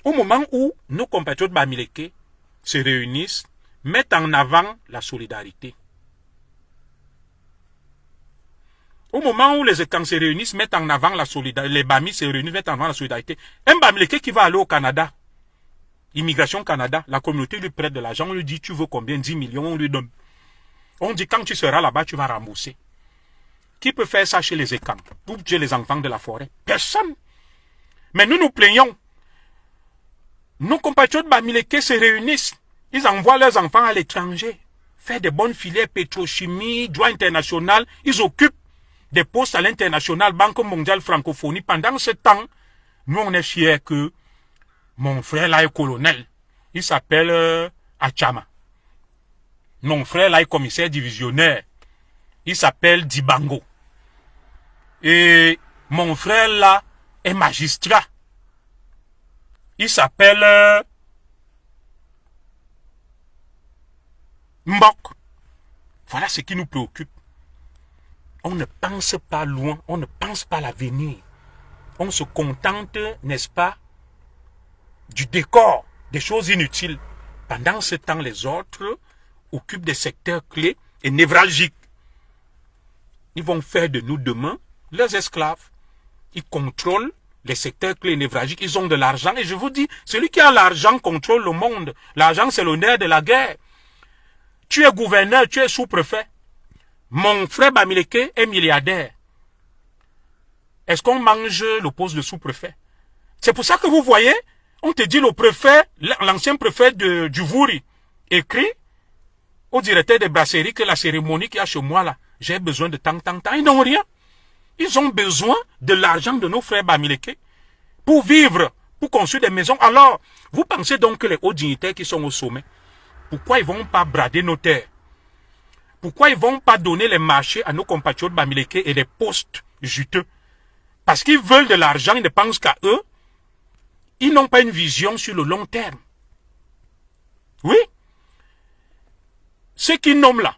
Au moment où nos compatriotes bamileke se réunissent, mettent en avant la solidarité. Au moment où les écans se réunissent, mettent en avant la solidarité, les Bamis se réunissent, mettent en avant la solidarité. Un Bamileke qui va aller au Canada, Immigration Canada, la communauté lui prête de l'argent, on lui dit, tu veux combien? 10 millions, on lui donne. On dit, quand tu seras là-bas, tu vas rembourser. Qui peut faire ça chez les écans? Pour tuer les enfants de la forêt? Personne. Mais nous nous plaignons. Nos compatriotes Bamileke se réunissent. Ils envoient leurs enfants à l'étranger. Faire des bonnes filières pétrochimie, droit international. Ils occupent des postes à l'international, Banque mondiale francophonie. Pendant ce temps, nous on est fiers que mon frère là est colonel. Il s'appelle Achama. Mon frère là est commissaire divisionnaire. Il s'appelle Dibango. Et mon frère là est magistrat. Il s'appelle Mbok. Voilà ce qui nous préoccupe. On ne pense pas loin, on ne pense pas à l'avenir. On se contente, n'est-ce pas, du décor, des choses inutiles. Pendant ce temps, les autres occupent des secteurs clés et névralgiques. Ils vont faire de nous demain leurs esclaves. Ils contrôlent les secteurs clés et névralgiques. Ils ont de l'argent. Et je vous dis, celui qui a l'argent contrôle le monde. L'argent, c'est le nerf de la guerre. Tu es gouverneur, tu es sous-préfet. Mon frère Bamileke est milliardaire. Est-ce qu'on mange le poste de sous-préfet? C'est pour ça que vous voyez, on te dit le préfet, l'ancien préfet du Vouri, écrit au directeur des brasseries que la cérémonie qu'il y a chez moi là, j'ai besoin de tant. Ils n'ont rien. Ils ont besoin de l'argent de nos frères Bamileke pour vivre, pour construire des maisons. Alors, vous pensez donc que les hauts dignitaires qui sont au sommet, pourquoi ils ne vont pas brader nos terres? Pourquoi ils ne vont pas donner les marchés à nos compatriotes Bamileke et des postes juteux? Parce qu'ils veulent de l'argent, ils ne pensent qu'à eux. Ils n'ont pas une vision sur le long terme. Oui. Ceux qui nomment là.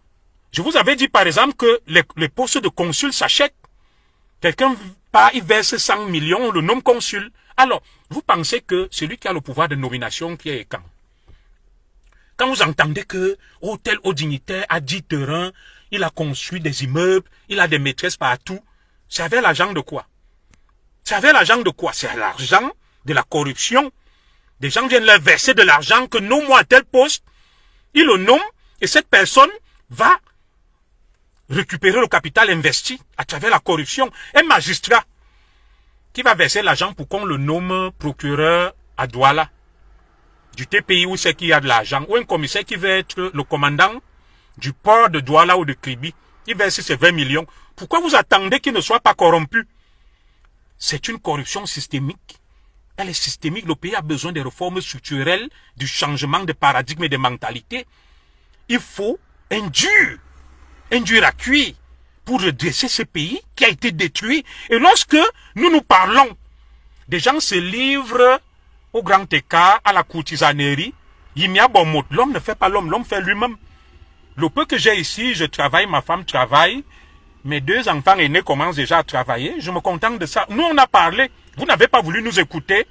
Je vous avais dit par exemple que les postes de consul s'achètent. Quelqu'un part, il verse 100 millions, on le nomme consul. Alors, vous pensez que celui qui a le pouvoir de nomination, qui est quand vous entendez que tel haut dignitaire a 10 terrains, il a construit des immeubles, il a des maîtresses partout, c'est avec l'argent de quoi? C'est avec l'argent de quoi? C'est l'argent de la corruption. Des gens viennent leur verser de l'argent que nomme-moi à tel poste, ils le nomment et cette personne va récupérer le capital investi à travers la corruption. Un magistrat qui va verser l'argent pour qu'on le nomme procureur à Douala, du TPI où c'est qu'il y a de l'argent, ou un commissaire qui veut être le commandant du port de Douala ou de Kribi, il verse ses 20 millions. Pourquoi vous attendez qu'il ne soit pas corrompu? C'est une corruption systémique. Elle est systémique. Le pays a besoin de réformes structurelles, du changement de paradigme et de mentalité. Il faut un dur à cuire pour redresser ce pays qui a été détruit. Et lorsque nous parlons, des gens se livrent au grand écart, à la courtisanerie. L'homme ne fait pas l'homme, l'homme fait lui-même. Le peu que j'ai ici, je travaille, ma femme travaille, mes 2 enfants aînés commencent déjà à travailler, je me contente de ça. Nous, on a parlé, vous n'avez pas voulu nous écouter,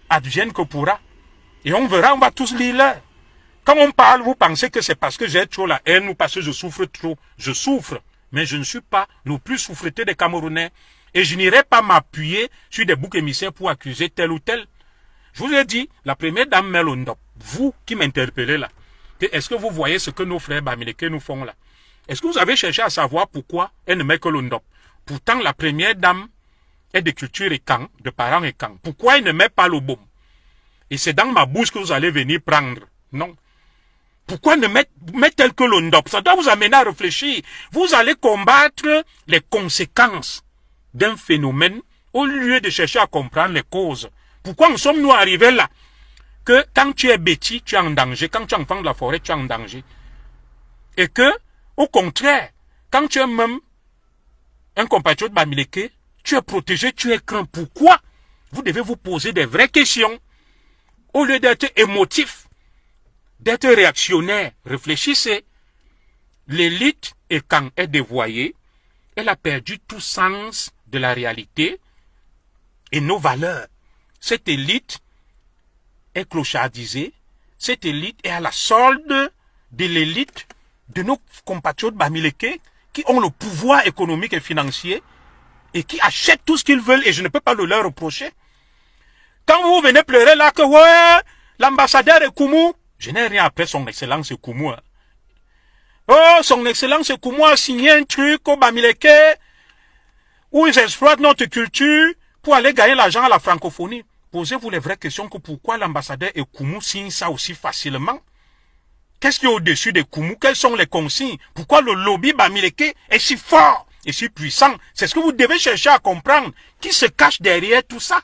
advienne que pourra. Et on verra, on va tous lire l'heure. Quand on parle, vous pensez que c'est parce que j'ai trop la haine ou parce que je souffre trop. Je souffre, mais je ne suis pas le plus souffreté des Camerounais. Et je n'irai pas m'appuyer sur des boucs émissaires pour accuser tel ou tel. Je vous ai dit, la première dame Melondop, vous qui m'interpellez là, est-ce que vous voyez ce que nos frères Bamileke nous font là? Est-ce que vous avez cherché à savoir pourquoi elle ne met que l'Ondop? Pourtant, la première dame est de culture et camp, de parents et camp. Pourquoi elle ne met pas le baume? Et c'est dans ma bouche que vous allez venir prendre. Non. Pourquoi ne met-elle que l'Ondop? Ça doit vous amener à réfléchir. Vous allez combattre les conséquences d'un phénomène au lieu de chercher à comprendre les causes. Pourquoi en sommes-nous arrivés là? Que quand tu es bêtis, tu es en danger. Quand tu es enfant de la forêt, tu es en danger. Et que, au contraire, quand tu es même un compatriote Bamileke, tu es protégé, tu es craint. Pourquoi? Vous devez vous poser des vraies questions. Au lieu d'être émotif, d'être réactionnaire, réfléchissez. L'élite, et quand elle est dévoyée, elle a perdu tout sens de la réalité et nos valeurs. Cette élite est clochardisée. Cette élite est à la solde de l'élite de nos compatriotes Bamileke qui ont le pouvoir économique et financier et qui achètent tout ce qu'ils veulent et je ne peux pas le leur reprocher. Quand vous venez pleurer là que ouais, l'ambassadeur Ekoumou, je n'ai rien après son excellence Ekoumou. Hein. Oh, son excellence Ekoumou a signé un truc au Bamileke où ils exploitent notre culture pour aller gagner l'argent à la francophonie. Posez-vous les vraies questions que pourquoi l'ambassadeur Ekoumou signe ça aussi facilement? Qu'est-ce qui est au-dessus des Koumou? Quelles sont les consignes? Pourquoi le lobby Bamileke est si fort et si puissant? C'est ce que vous devez chercher à comprendre. Qui se cache derrière tout ça?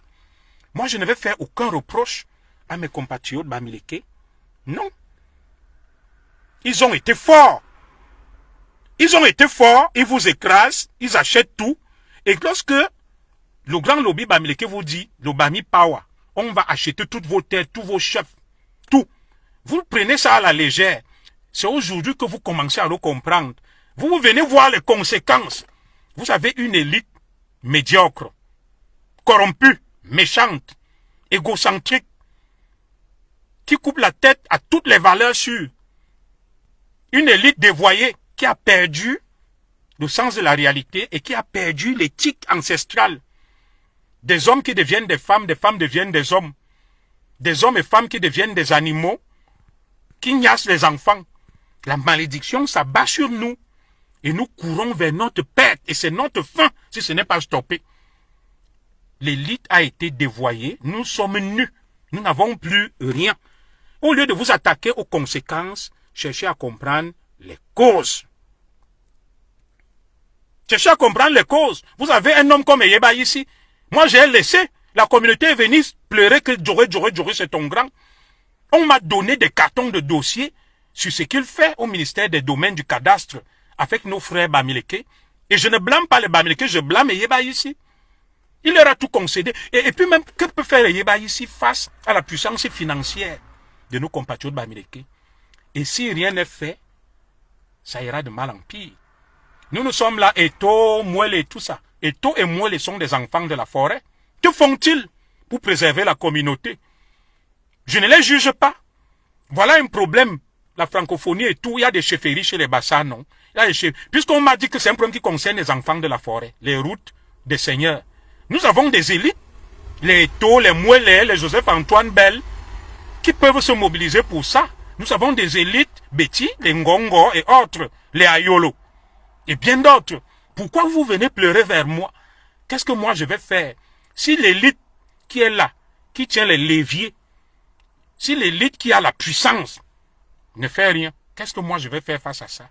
Moi, je ne vais faire aucun reproche à mes compatriotes Bamileke. Non. Ils ont été forts. Ils ont été forts, ils vous écrasent, ils achètent tout. Et lorsque le grand lobby Bamileke vous dit, le Bami Power, on va acheter toutes vos terres, tous vos chefs, tout. Vous prenez ça à la légère. C'est aujourd'hui que vous commencez à le comprendre. Vous venez voir les conséquences. Vous avez une élite médiocre, corrompue, méchante, égocentrique, qui coupe la tête à toutes les valeurs sûres. Une élite dévoyée qui a perdu le sens de la réalité et qui a perdu l'éthique ancestrale. Des hommes qui deviennent des femmes deviennent des hommes. Des hommes et femmes qui deviennent des animaux, qui ignace les enfants. La malédiction s'abat sur nous. Et nous courons vers notre perte. Et c'est notre fin si ce n'est pas stoppé. L'élite a été dévoyée. Nous sommes nus. Nous n'avons plus rien. Au lieu de vous attaquer aux conséquences, cherchez à comprendre les causes. Cherchez à comprendre les causes. Vous avez un homme comme Eyeba ici. Moi, j'ai laissé. La communauté est venue pleurer que Djoré, c'est ton grand. On m'a donné des cartons de dossiers sur ce qu'il fait au ministère des Domaines du Cadastre avec nos frères Bamileke. Et je ne blâme pas les Bamileke, je blâme Eyeba ici. Il leur a tout concédé. Et puis même, que peut faire Eyeba ici face à la puissance financière de nos compatriotes Bamileke? Et si rien n'est fait, ça ira de mal en pire. Nous sommes là, Eto, Mouele et tout ça. Eto et Mouele sont des enfants de la forêt. Que font-ils? pour préserver la communauté. Je ne les juge pas. Voilà un problème. La francophonie et tout, il y a des chefferies chez les Bassa, non? Puisqu'on m'a dit que c'est un problème qui concerne les enfants de la forêt, les routes des seigneurs. Nous avons des élites, les Eto, les Mouelé, les Joseph-Antoine Bell, qui peuvent se mobiliser pour ça. Nous avons des élites, Betty, les Ngongo et autres, les Ayolo, et bien d'autres. Pourquoi vous venez pleurer vers moi? Qu'est-ce que moi je vais faire? Si l'élite qui est là, qui tient les leviers, si l'élite qui a la puissance ne fait rien, qu'est-ce que moi je vais faire face à ça?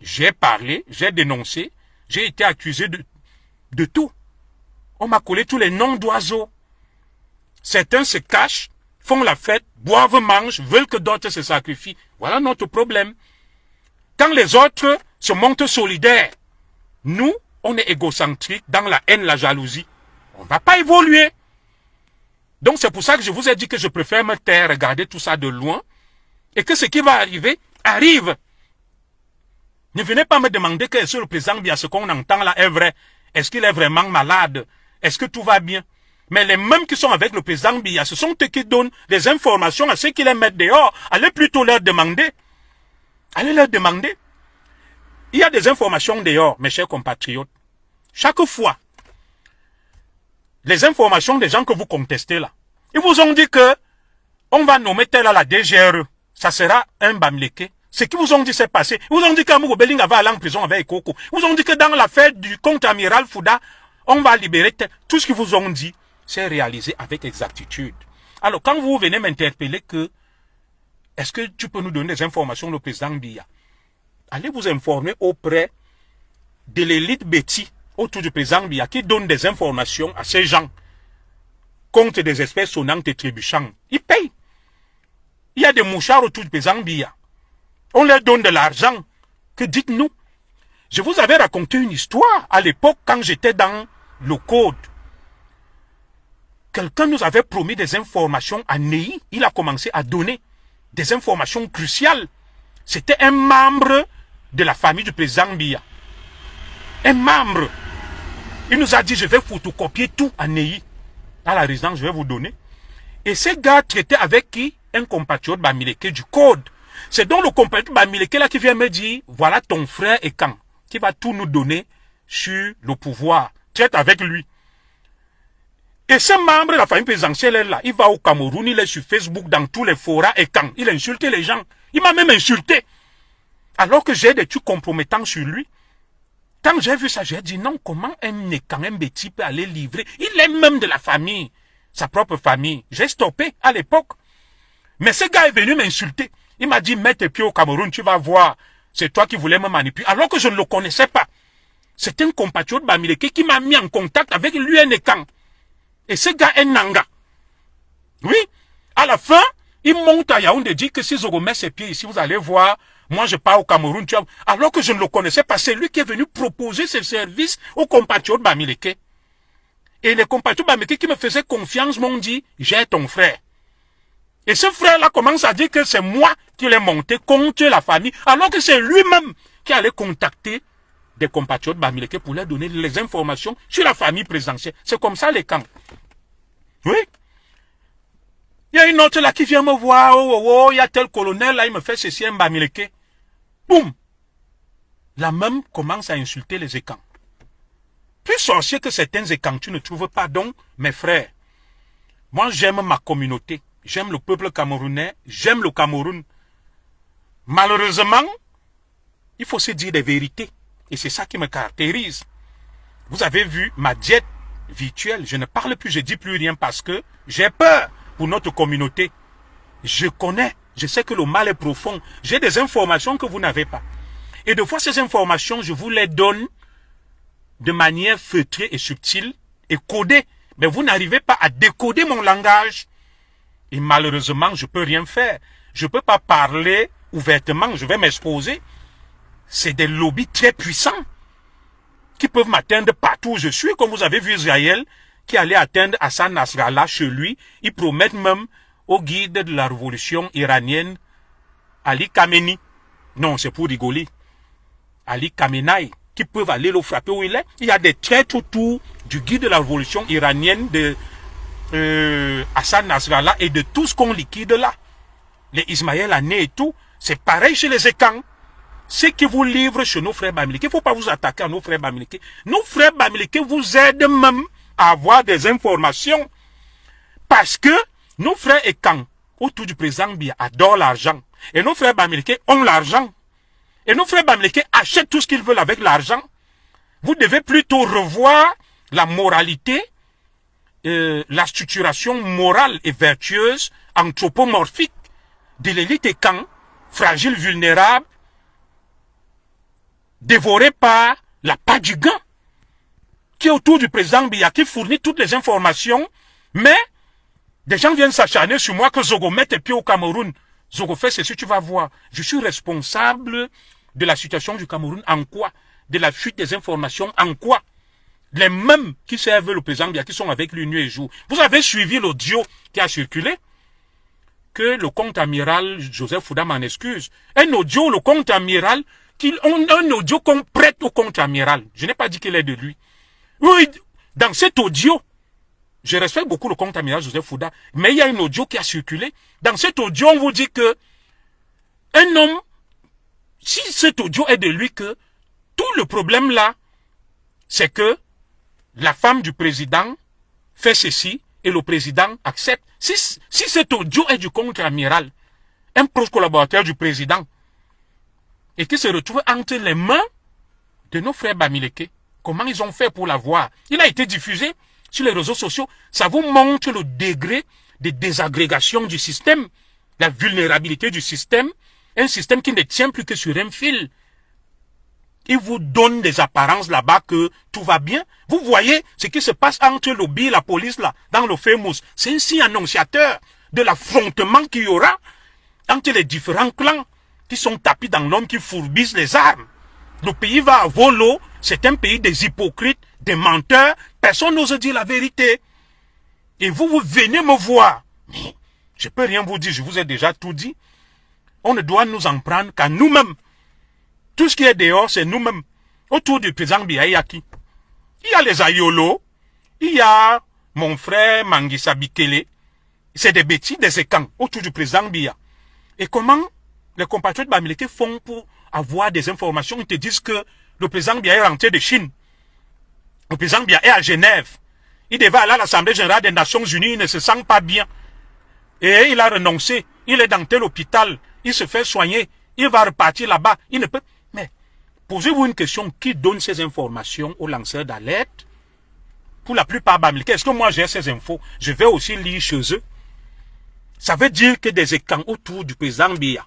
J'ai parlé, j'ai dénoncé, j'ai été accusé de tout. On m'a collé tous les noms d'oiseaux. Certains se cachent, font la fête, boivent, mangent, veulent que d'autres se sacrifient. Voilà notre problème. Quand les autres se montrent solidaires, nous, on est égocentriques dans la haine, la jalousie. On ne va pas évoluer. Donc c'est pour ça que je vous ai dit que je préfère me taire, regarder tout ça de loin, et que ce qui va arriver, arrive. Ne venez pas me demander que est-ce que le président Biya, ce qu'on entend là est vrai. Est-ce qu'il est vraiment malade? Est-ce que tout va bien? Mais les mêmes qui sont avec le président Biya, ce sont eux qui donnent des informations à ceux qui les mettent dehors. Allez plutôt leur demander. Allez leur demander. Il y a des informations dehors, mes chers compatriotes. Chaque fois, les informations des gens que vous contestez là, ils vous ont dit que on va nommer tel à la DGRE. Ça sera un Bamileke. Ce qu'ils vous ont dit s'est passé. Ils vous ont dit qu'Amour Belling va aller en prison avec Ekoko. Ils vous ont dit que dans l'affaire du contre-amiral Fouda, on va libérer tel. Tout ce qu'ils vous ont dit, c'est réalisé avec exactitude. Alors, quand vous venez m'interpeller que, est-ce que tu peux nous donner des informations, le président Biya? Allez vous informer auprès de l'élite Betty, autour du président Biya, qui donne des informations à ces gens contre des espèces sonnantes et trébuchantes. Ils payent. Il y a des mouchards autour du président Biya. On leur donne de l'argent. Que dites-nous? Je vous avais raconté une histoire à l'époque quand j'étais dans le code. Quelqu'un nous avait promis des informations à Ney. Il a commencé à donner des informations cruciales. C'était un membre de la famille du président Biya. Un membre. Il nous a dit, je vais photocopier tout à Ney. À la résidence, je vais vous donner. Et ces gars traitaient avec qui? Un compatriote Bamileke du code. C'est donc le compatriote Bamileke là qui vient me dire, voilà ton frère et quand, qui va tout nous donner sur le pouvoir. Traite avec lui. Et ce membre de la famille présidentielle est là. Il va au Cameroun, il est sur Facebook, dans tous les forats et quand. Il insulte les gens. Il m'a même insulté. Alors que j'ai des trucs compromettants sur lui. Quand j'ai vu ça, j'ai dit non, comment un écan, un bêtis peut aller livrer? Il est même de la famille, sa propre famille. J'ai stoppé à l'époque. Mais ce gars est venu m'insulter. Il m'a dit, mets tes pieds au Cameroun, tu vas voir. C'est toi qui voulais me manipuler. Alors que je ne le connaissais pas. C'est un compatriote Bamileke qui m'a mis en contact avec lui un écan. Et ce gars est Nanga. Oui. À la fin, il monte à Yaoundé et dit que si je remets ses pieds ici, vous allez voir, moi je pars au Cameroun. Tu vois. Alors que je ne le connaissais pas, c'est lui qui est venu proposer ses services aux compatriotes Bamileke. Et les compatriotes Bamileke qui me faisaient confiance m'ont dit, j'ai ton frère. Et ce frère-là commence à dire que c'est moi qui l'ai monté contre la famille, alors que c'est lui-même qui allait contacter des compatriotes Bamileke pour leur donner les informations sur la famille présidentielle. C'est comme ça les camps. Oui. Il y a une autre là qui vient me voir, il y a tel colonel là, il me fait ceci, un Bamileke. Boum. La même commence à insulter les écans. Plus sorcier que certains écans, tu ne trouves pas. Donc, mes frères, moi j'aime ma communauté. J'aime le peuple camerounais, j'aime le Cameroun. Malheureusement, il faut se dire des vérités. Et c'est ça qui me caractérise. Vous avez vu ma diète virtuelle. Je ne parle plus, je dis plus rien parce que j'ai peur pour notre communauté. Je connais, je sais que le mal est profond. J'ai des informations que vous n'avez pas. Et de fois, ces informations, je vous les donne de manière feutrée et subtile et codée. Mais vous n'arrivez pas à décoder mon langage. Et malheureusement, je ne peux rien faire. Je ne peux pas parler ouvertement, je vais m'exposer. C'est des lobbies très puissants qui peuvent m'atteindre partout où je suis. Comme vous avez vu Israël, qui allait atteindre Hassan Nasrallah chez lui. Ils promettent même au guide de la révolution iranienne, Ali Khamenei. Non, c'est pour rigoler. Ali Khamenei, qui peuvent aller le frapper où il est. Il y a des traîtres autour du guide de la révolution iranienne de Hassan Nasrallah et de tout ce qu'on liquide là. Les Ismaël Haniyeh et tout, c'est pareil chez les Ekans. Ce qui vous livre chez nos frères Bamileke, il ne faut pas vous attaquer à nos frères Bamileke. Nos frères Bamileke vous aident même à avoir des informations. Parce que nos frères Ekans, autour du président Biya, adorent l'argent. Et nos frères Bamileke ont l'argent. Et nos frères Bamileke achètent tout ce qu'ils veulent avec l'argent. Vous devez plutôt revoir la moralité, la structuration morale et vertueuse, anthropomorphique de l'élite Ekan, fragile, vulnérable, dévoré par la part du gain, qui est autour du président Biya, qui fournit toutes les informations, mais des gens viennent s'acharner sur moi que Zogo mette les pieds au Cameroun. Zogo fait ceci, tu vas voir. Je suis responsable de la situation du Cameroun. En quoi? De la fuite des informations. En quoi? Les mêmes qui servent le président Biya, qui sont avec lui nuit et jour. Vous avez suivi l'audio qui a circulé, que le comte amiral Joseph Fouda m'en excuse. Un audio, le comte amiral, un audio qu'on prête au contre-amiral. Je n'ai pas dit qu'il est de lui. Oui, dans cet audio, je respecte beaucoup le contre-amiral Joseph Fouda, mais il y a un audio qui a circulé. Dans cet audio, on vous dit que un homme, si cet audio est de lui, que tout le problème là, c'est que la femme du président fait ceci et le président accepte. Si cet audio est du contre-amiral, un proche collaborateur du président, et qui se retrouve entre les mains de nos frères Bamileke. Comment ils ont fait pour l'avoir? Il a été diffusé sur les réseaux sociaux. Ça vous montre le degré de désagrégation du système, la vulnérabilité du système, un système qui ne tient plus que sur un fil. Il vous donne des apparences là-bas que tout va bien. Vous voyez ce qui se passe entre l'OBI et la police là, dans le Famous. C'est un signe annonciateur de l'affrontement qu'il y aura entre les différents clans qui sont tapis dans l'homme, qui fourbissent les armes. Le pays va à volo, c'est un pays des hypocrites, des menteurs, personne n'ose dire la vérité. Et vous, vous venez me voir. Mais je peux rien vous dire, je vous ai déjà tout dit. On ne doit nous en prendre qu'à nous-mêmes. Tout ce qui est dehors, c'est nous-mêmes. Autour du président Biya, il y a qui? Il y a les Ayolo, il y a mon frère Mangisa Bikele. C'est des bêtises, des Ekans, autour du président Biya. Et comment les compatriotes Bamileke font pour avoir des informations? Ils te disent que le président Biya est rentré de Chine. Le président Biya est à Genève. Il devait aller à l'Assemblée générale des Nations Unies, il ne se sent pas bien. Et il a renoncé. Il est dans tel hôpital. Il se fait soigner. Il va repartir là-bas. Il ne peut... Mais, posez-vous une question. Qui donne ces informations aux lanceurs d'alerte? Pour la plupart Bamileke, est-ce que moi j'ai ces infos? Je vais aussi lire chez eux. Ça veut dire que des Ekans autour du président Biya,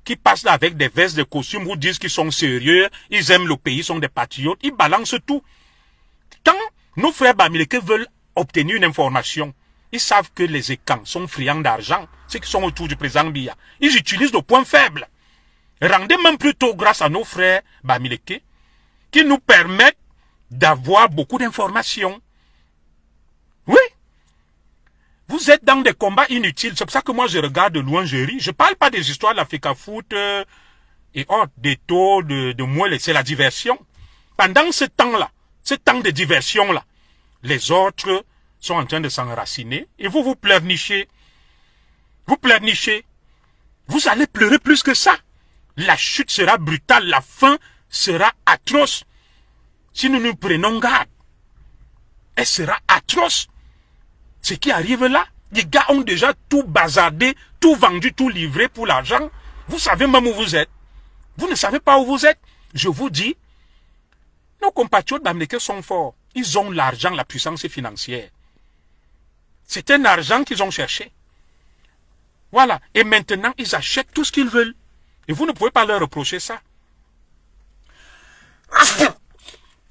qui passent là avec des vestes, des costumes, vous disent qu'ils sont sérieux, ils aiment le pays, sont des patriotes, ils balancent tout. Quand nos frères Bamileke veulent obtenir une information, ils savent que les Ekans sont friands d'argent, ceux qui sont autour du président Biya. Ils utilisent le point faible. Rendez même plutôt grâce à nos frères Bamileke, qui nous permettent d'avoir beaucoup d'informations. Oui. Vous êtes dans des combats inutiles. C'est pour ça que moi je regarde de loin, je ris. Je parle pas des histoires de l'Africa Foot et autres, des taux, de moelle. C'est la diversion. Pendant ce temps-là, ce temps de diversion-là, les autres sont en train de s'enraciner et vous pleurnichez. Vous pleurnichez. Vous allez pleurer plus que ça. La chute sera brutale, la fin sera atroce. Si nous nous prenons garde, elle sera atroce. Ce qui arrive là, les gars ont déjà tout bazardé, tout vendu, tout livré pour l'argent. Vous savez même où vous êtes. Vous ne savez pas où vous êtes. Je vous dis, nos compatriotes Bamileke sont forts. Ils ont l'argent, la puissance financière. C'est un argent qu'ils ont cherché. Voilà. Et maintenant, ils achètent tout ce qu'ils veulent. Et vous ne pouvez pas leur reprocher ça.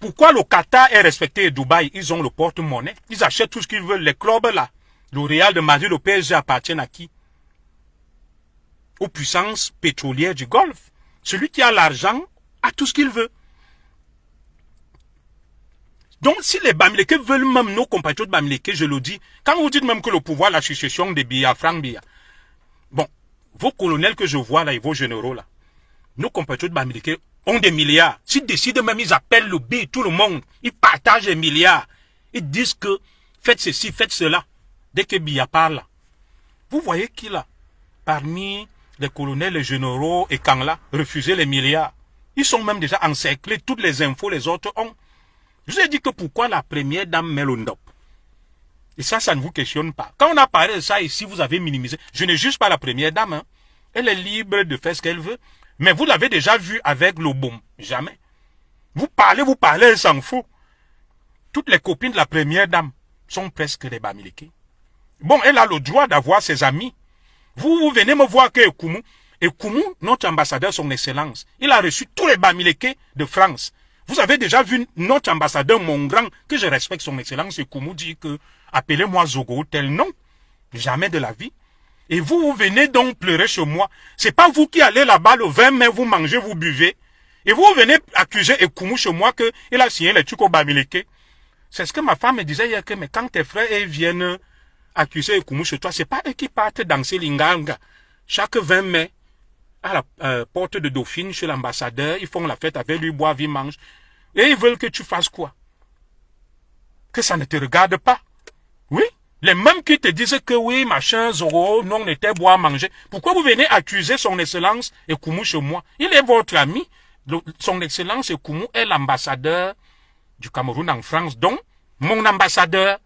Pourquoi le Qatar est respecté et Dubaï? Ils ont le porte-monnaie. Ils achètent tout ce qu'ils veulent. Les clubs là. Le Real de Madrid, le PSG appartiennent à qui? Aux puissances pétrolières du Golfe. Celui qui a l'argent a tout ce qu'il veut. Donc si les Bamileke veulent même nos compatriotes Bamileke, je le dis, quand vous dites même que le pouvoir, la succession des Biya, Frank Biya, bon, vos colonels que je vois là et vos généraux là, nos compatriotes Bamileke ont des milliards. S'ils décident même, ils appellent le B, tout le monde. Ils partagent les milliards. Ils disent que faites ceci, faites cela. dès que Biya parle, vous voyez qu'il a, parmi les colonels, les généraux et Kangla, refusé les milliards. Ils sont même déjà encerclés, toutes les infos, les autres ont. Je vous ai dit que pourquoi la première dame met le ndop. Et ça ne vous questionne pas. Quand on a parlé de ça ici, vous avez minimisé. Je ne juge pas la première dame. Hein. Elle est libre de faire ce qu'elle veut. Mais vous l'avez déjà vu avec l'Obom. Jamais. Vous parlez, elle s'en fout. Toutes les copines de la première dame sont presque des Bamileke. Bon, elle a le droit d'avoir ses amis. Vous venez me voir que Ekoumou, notre ambassadeur, son excellence, il a reçu tous les Bamileke de France. Vous avez déjà vu notre ambassadeur, mon grand, que je respecte son excellence, Ekoumou dit que appelez-moi Zogo, tel nom. Jamais de la vie. Et vous venez donc pleurer chez moi. C'est pas vous qui allez là-bas le 20 mai, vous mangez, vous buvez. Et vous venez accuser Ekoumou chez moi qu'il a signé les trucs au Bamileke. C'est ce que ma femme me disait hier que, mais quand tes frères viennent accuser Ekoumou chez toi, c'est pas eux qui partent danser l'inganga. Chaque 20 mai, à la porte de Dauphine, chez l'ambassadeur, ils font la fête avec lui, boivent, ils mangent. Et ils veulent que tu fasses quoi? Que ça ne te regarde pas. Oui? Les mêmes qui te disent que oui, machin, Zoro, non, on était boire, manger. Pourquoi vous venez accuser son excellence Ekoumou chez moi? Il est votre ami. Son excellence Ekoumou est l'ambassadeur du Cameroun en France. Donc, mon ambassadeur,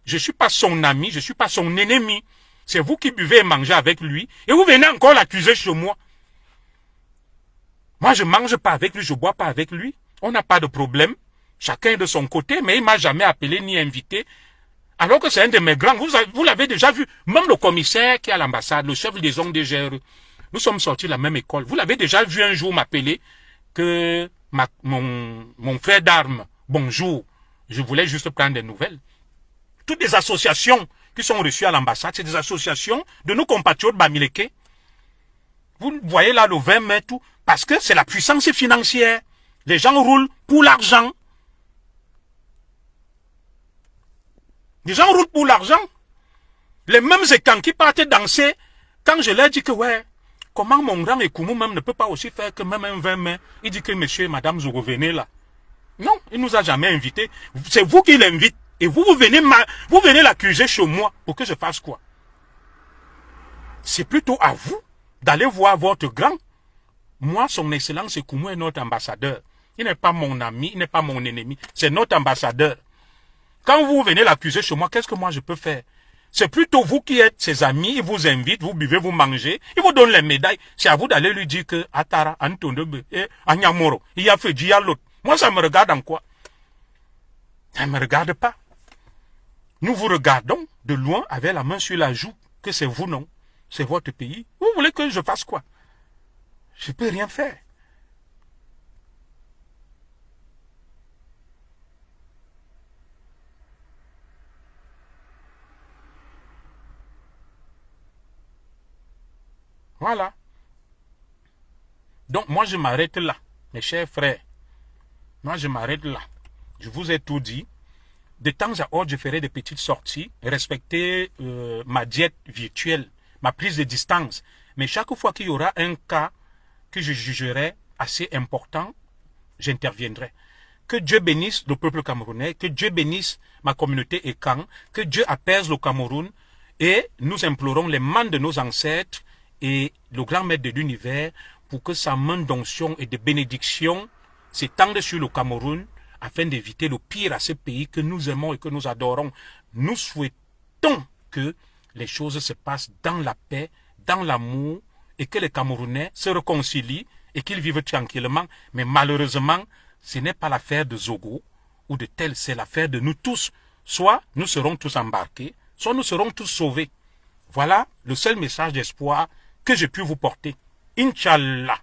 je ne suis pas son ami, je ne suis pas son ennemi. C'est vous qui buvez et mangez avec lui. Et vous venez encore l'accuser chez moi. Moi, je ne mange pas avec lui, je ne bois pas avec lui. On n'a pas de problème. Chacun est de son côté, mais il ne m'a jamais appelé ni invité. Alors que c'est un de mes grands. Vous l'avez déjà vu. Même le commissaire qui est à l'ambassade, le chef des hommes des GRE. Nous sommes sortis de la même école. Vous l'avez déjà vu un jour m'appeler que mon frère d'armes, bonjour, je voulais juste prendre des nouvelles. Toutes les associations qui sont reçues à l'ambassade, c'est des associations de nos compatriotes Bamileke. Vous voyez là le 20 mai, tout, parce que c'est la puissance financière. Les gens roulent pour l'argent. Les gens roulent pour l'argent. Les mêmes écans qui partaient danser, quand je leur dis que ouais, comment mon grand Ekoumou même ne peut pas aussi faire que même un 20 mai, il dit que monsieur et madame, vous revenez là. Non, il nous a jamais invités. C'est vous qui l'invitez. Et vous venez l'accuser chez moi pour que je fasse quoi? C'est plutôt à vous d'aller voir votre grand. Moi, son excellence Ekoumou est notre ambassadeur. Il n'est pas mon ami, il n'est pas mon ennemi. C'est notre ambassadeur. Quand vous venez l'accuser chez moi, qu'est-ce que moi je peux faire? C'est plutôt vous qui êtes ses amis, il vous invite, vous buvez, vous mangez, il vous donne les médailles. C'est à vous d'aller lui dire que Atara, Antondebe, Anyamoro, il y a fait, il y a l'autre. Moi, ça me regarde en quoi? Ça ne me regarde pas. Nous vous regardons de loin avec la main sur la joue, que c'est vous, non? C'est votre pays. Vous voulez que je fasse quoi? Je ne peux rien faire. Voilà. Donc, moi, je m'arrête là, mes chers frères. Moi, je m'arrête là. Je vous ai tout dit. De temps à autre, je ferai des petites sorties, respecter ma diète virtuelle, ma prise de distance. Mais chaque fois qu'il y aura un cas que je jugerai assez important, j'interviendrai. Que Dieu bénisse le peuple camerounais, que Dieu bénisse ma communauté Ekan, que Dieu apaise le Cameroun, et nous implorons les mains de nos ancêtres et le grand maître de l'univers pour que sa main d'onction et de bénédiction s'étende sur le Cameroun, afin d'éviter le pire à ce pays que nous aimons et que nous adorons. Nous souhaitons que les choses se passent dans la paix, dans l'amour, et que les Camerounais se réconcilient et qu'ils vivent tranquillement. Mais malheureusement, ce n'est pas l'affaire de Zogo ou de tel, c'est l'affaire de nous tous. Soit nous serons tous embarqués, soit nous serons tous sauvés. Voilà le seul message d'espoir que j'ai pu vous porter. Inch'Allah.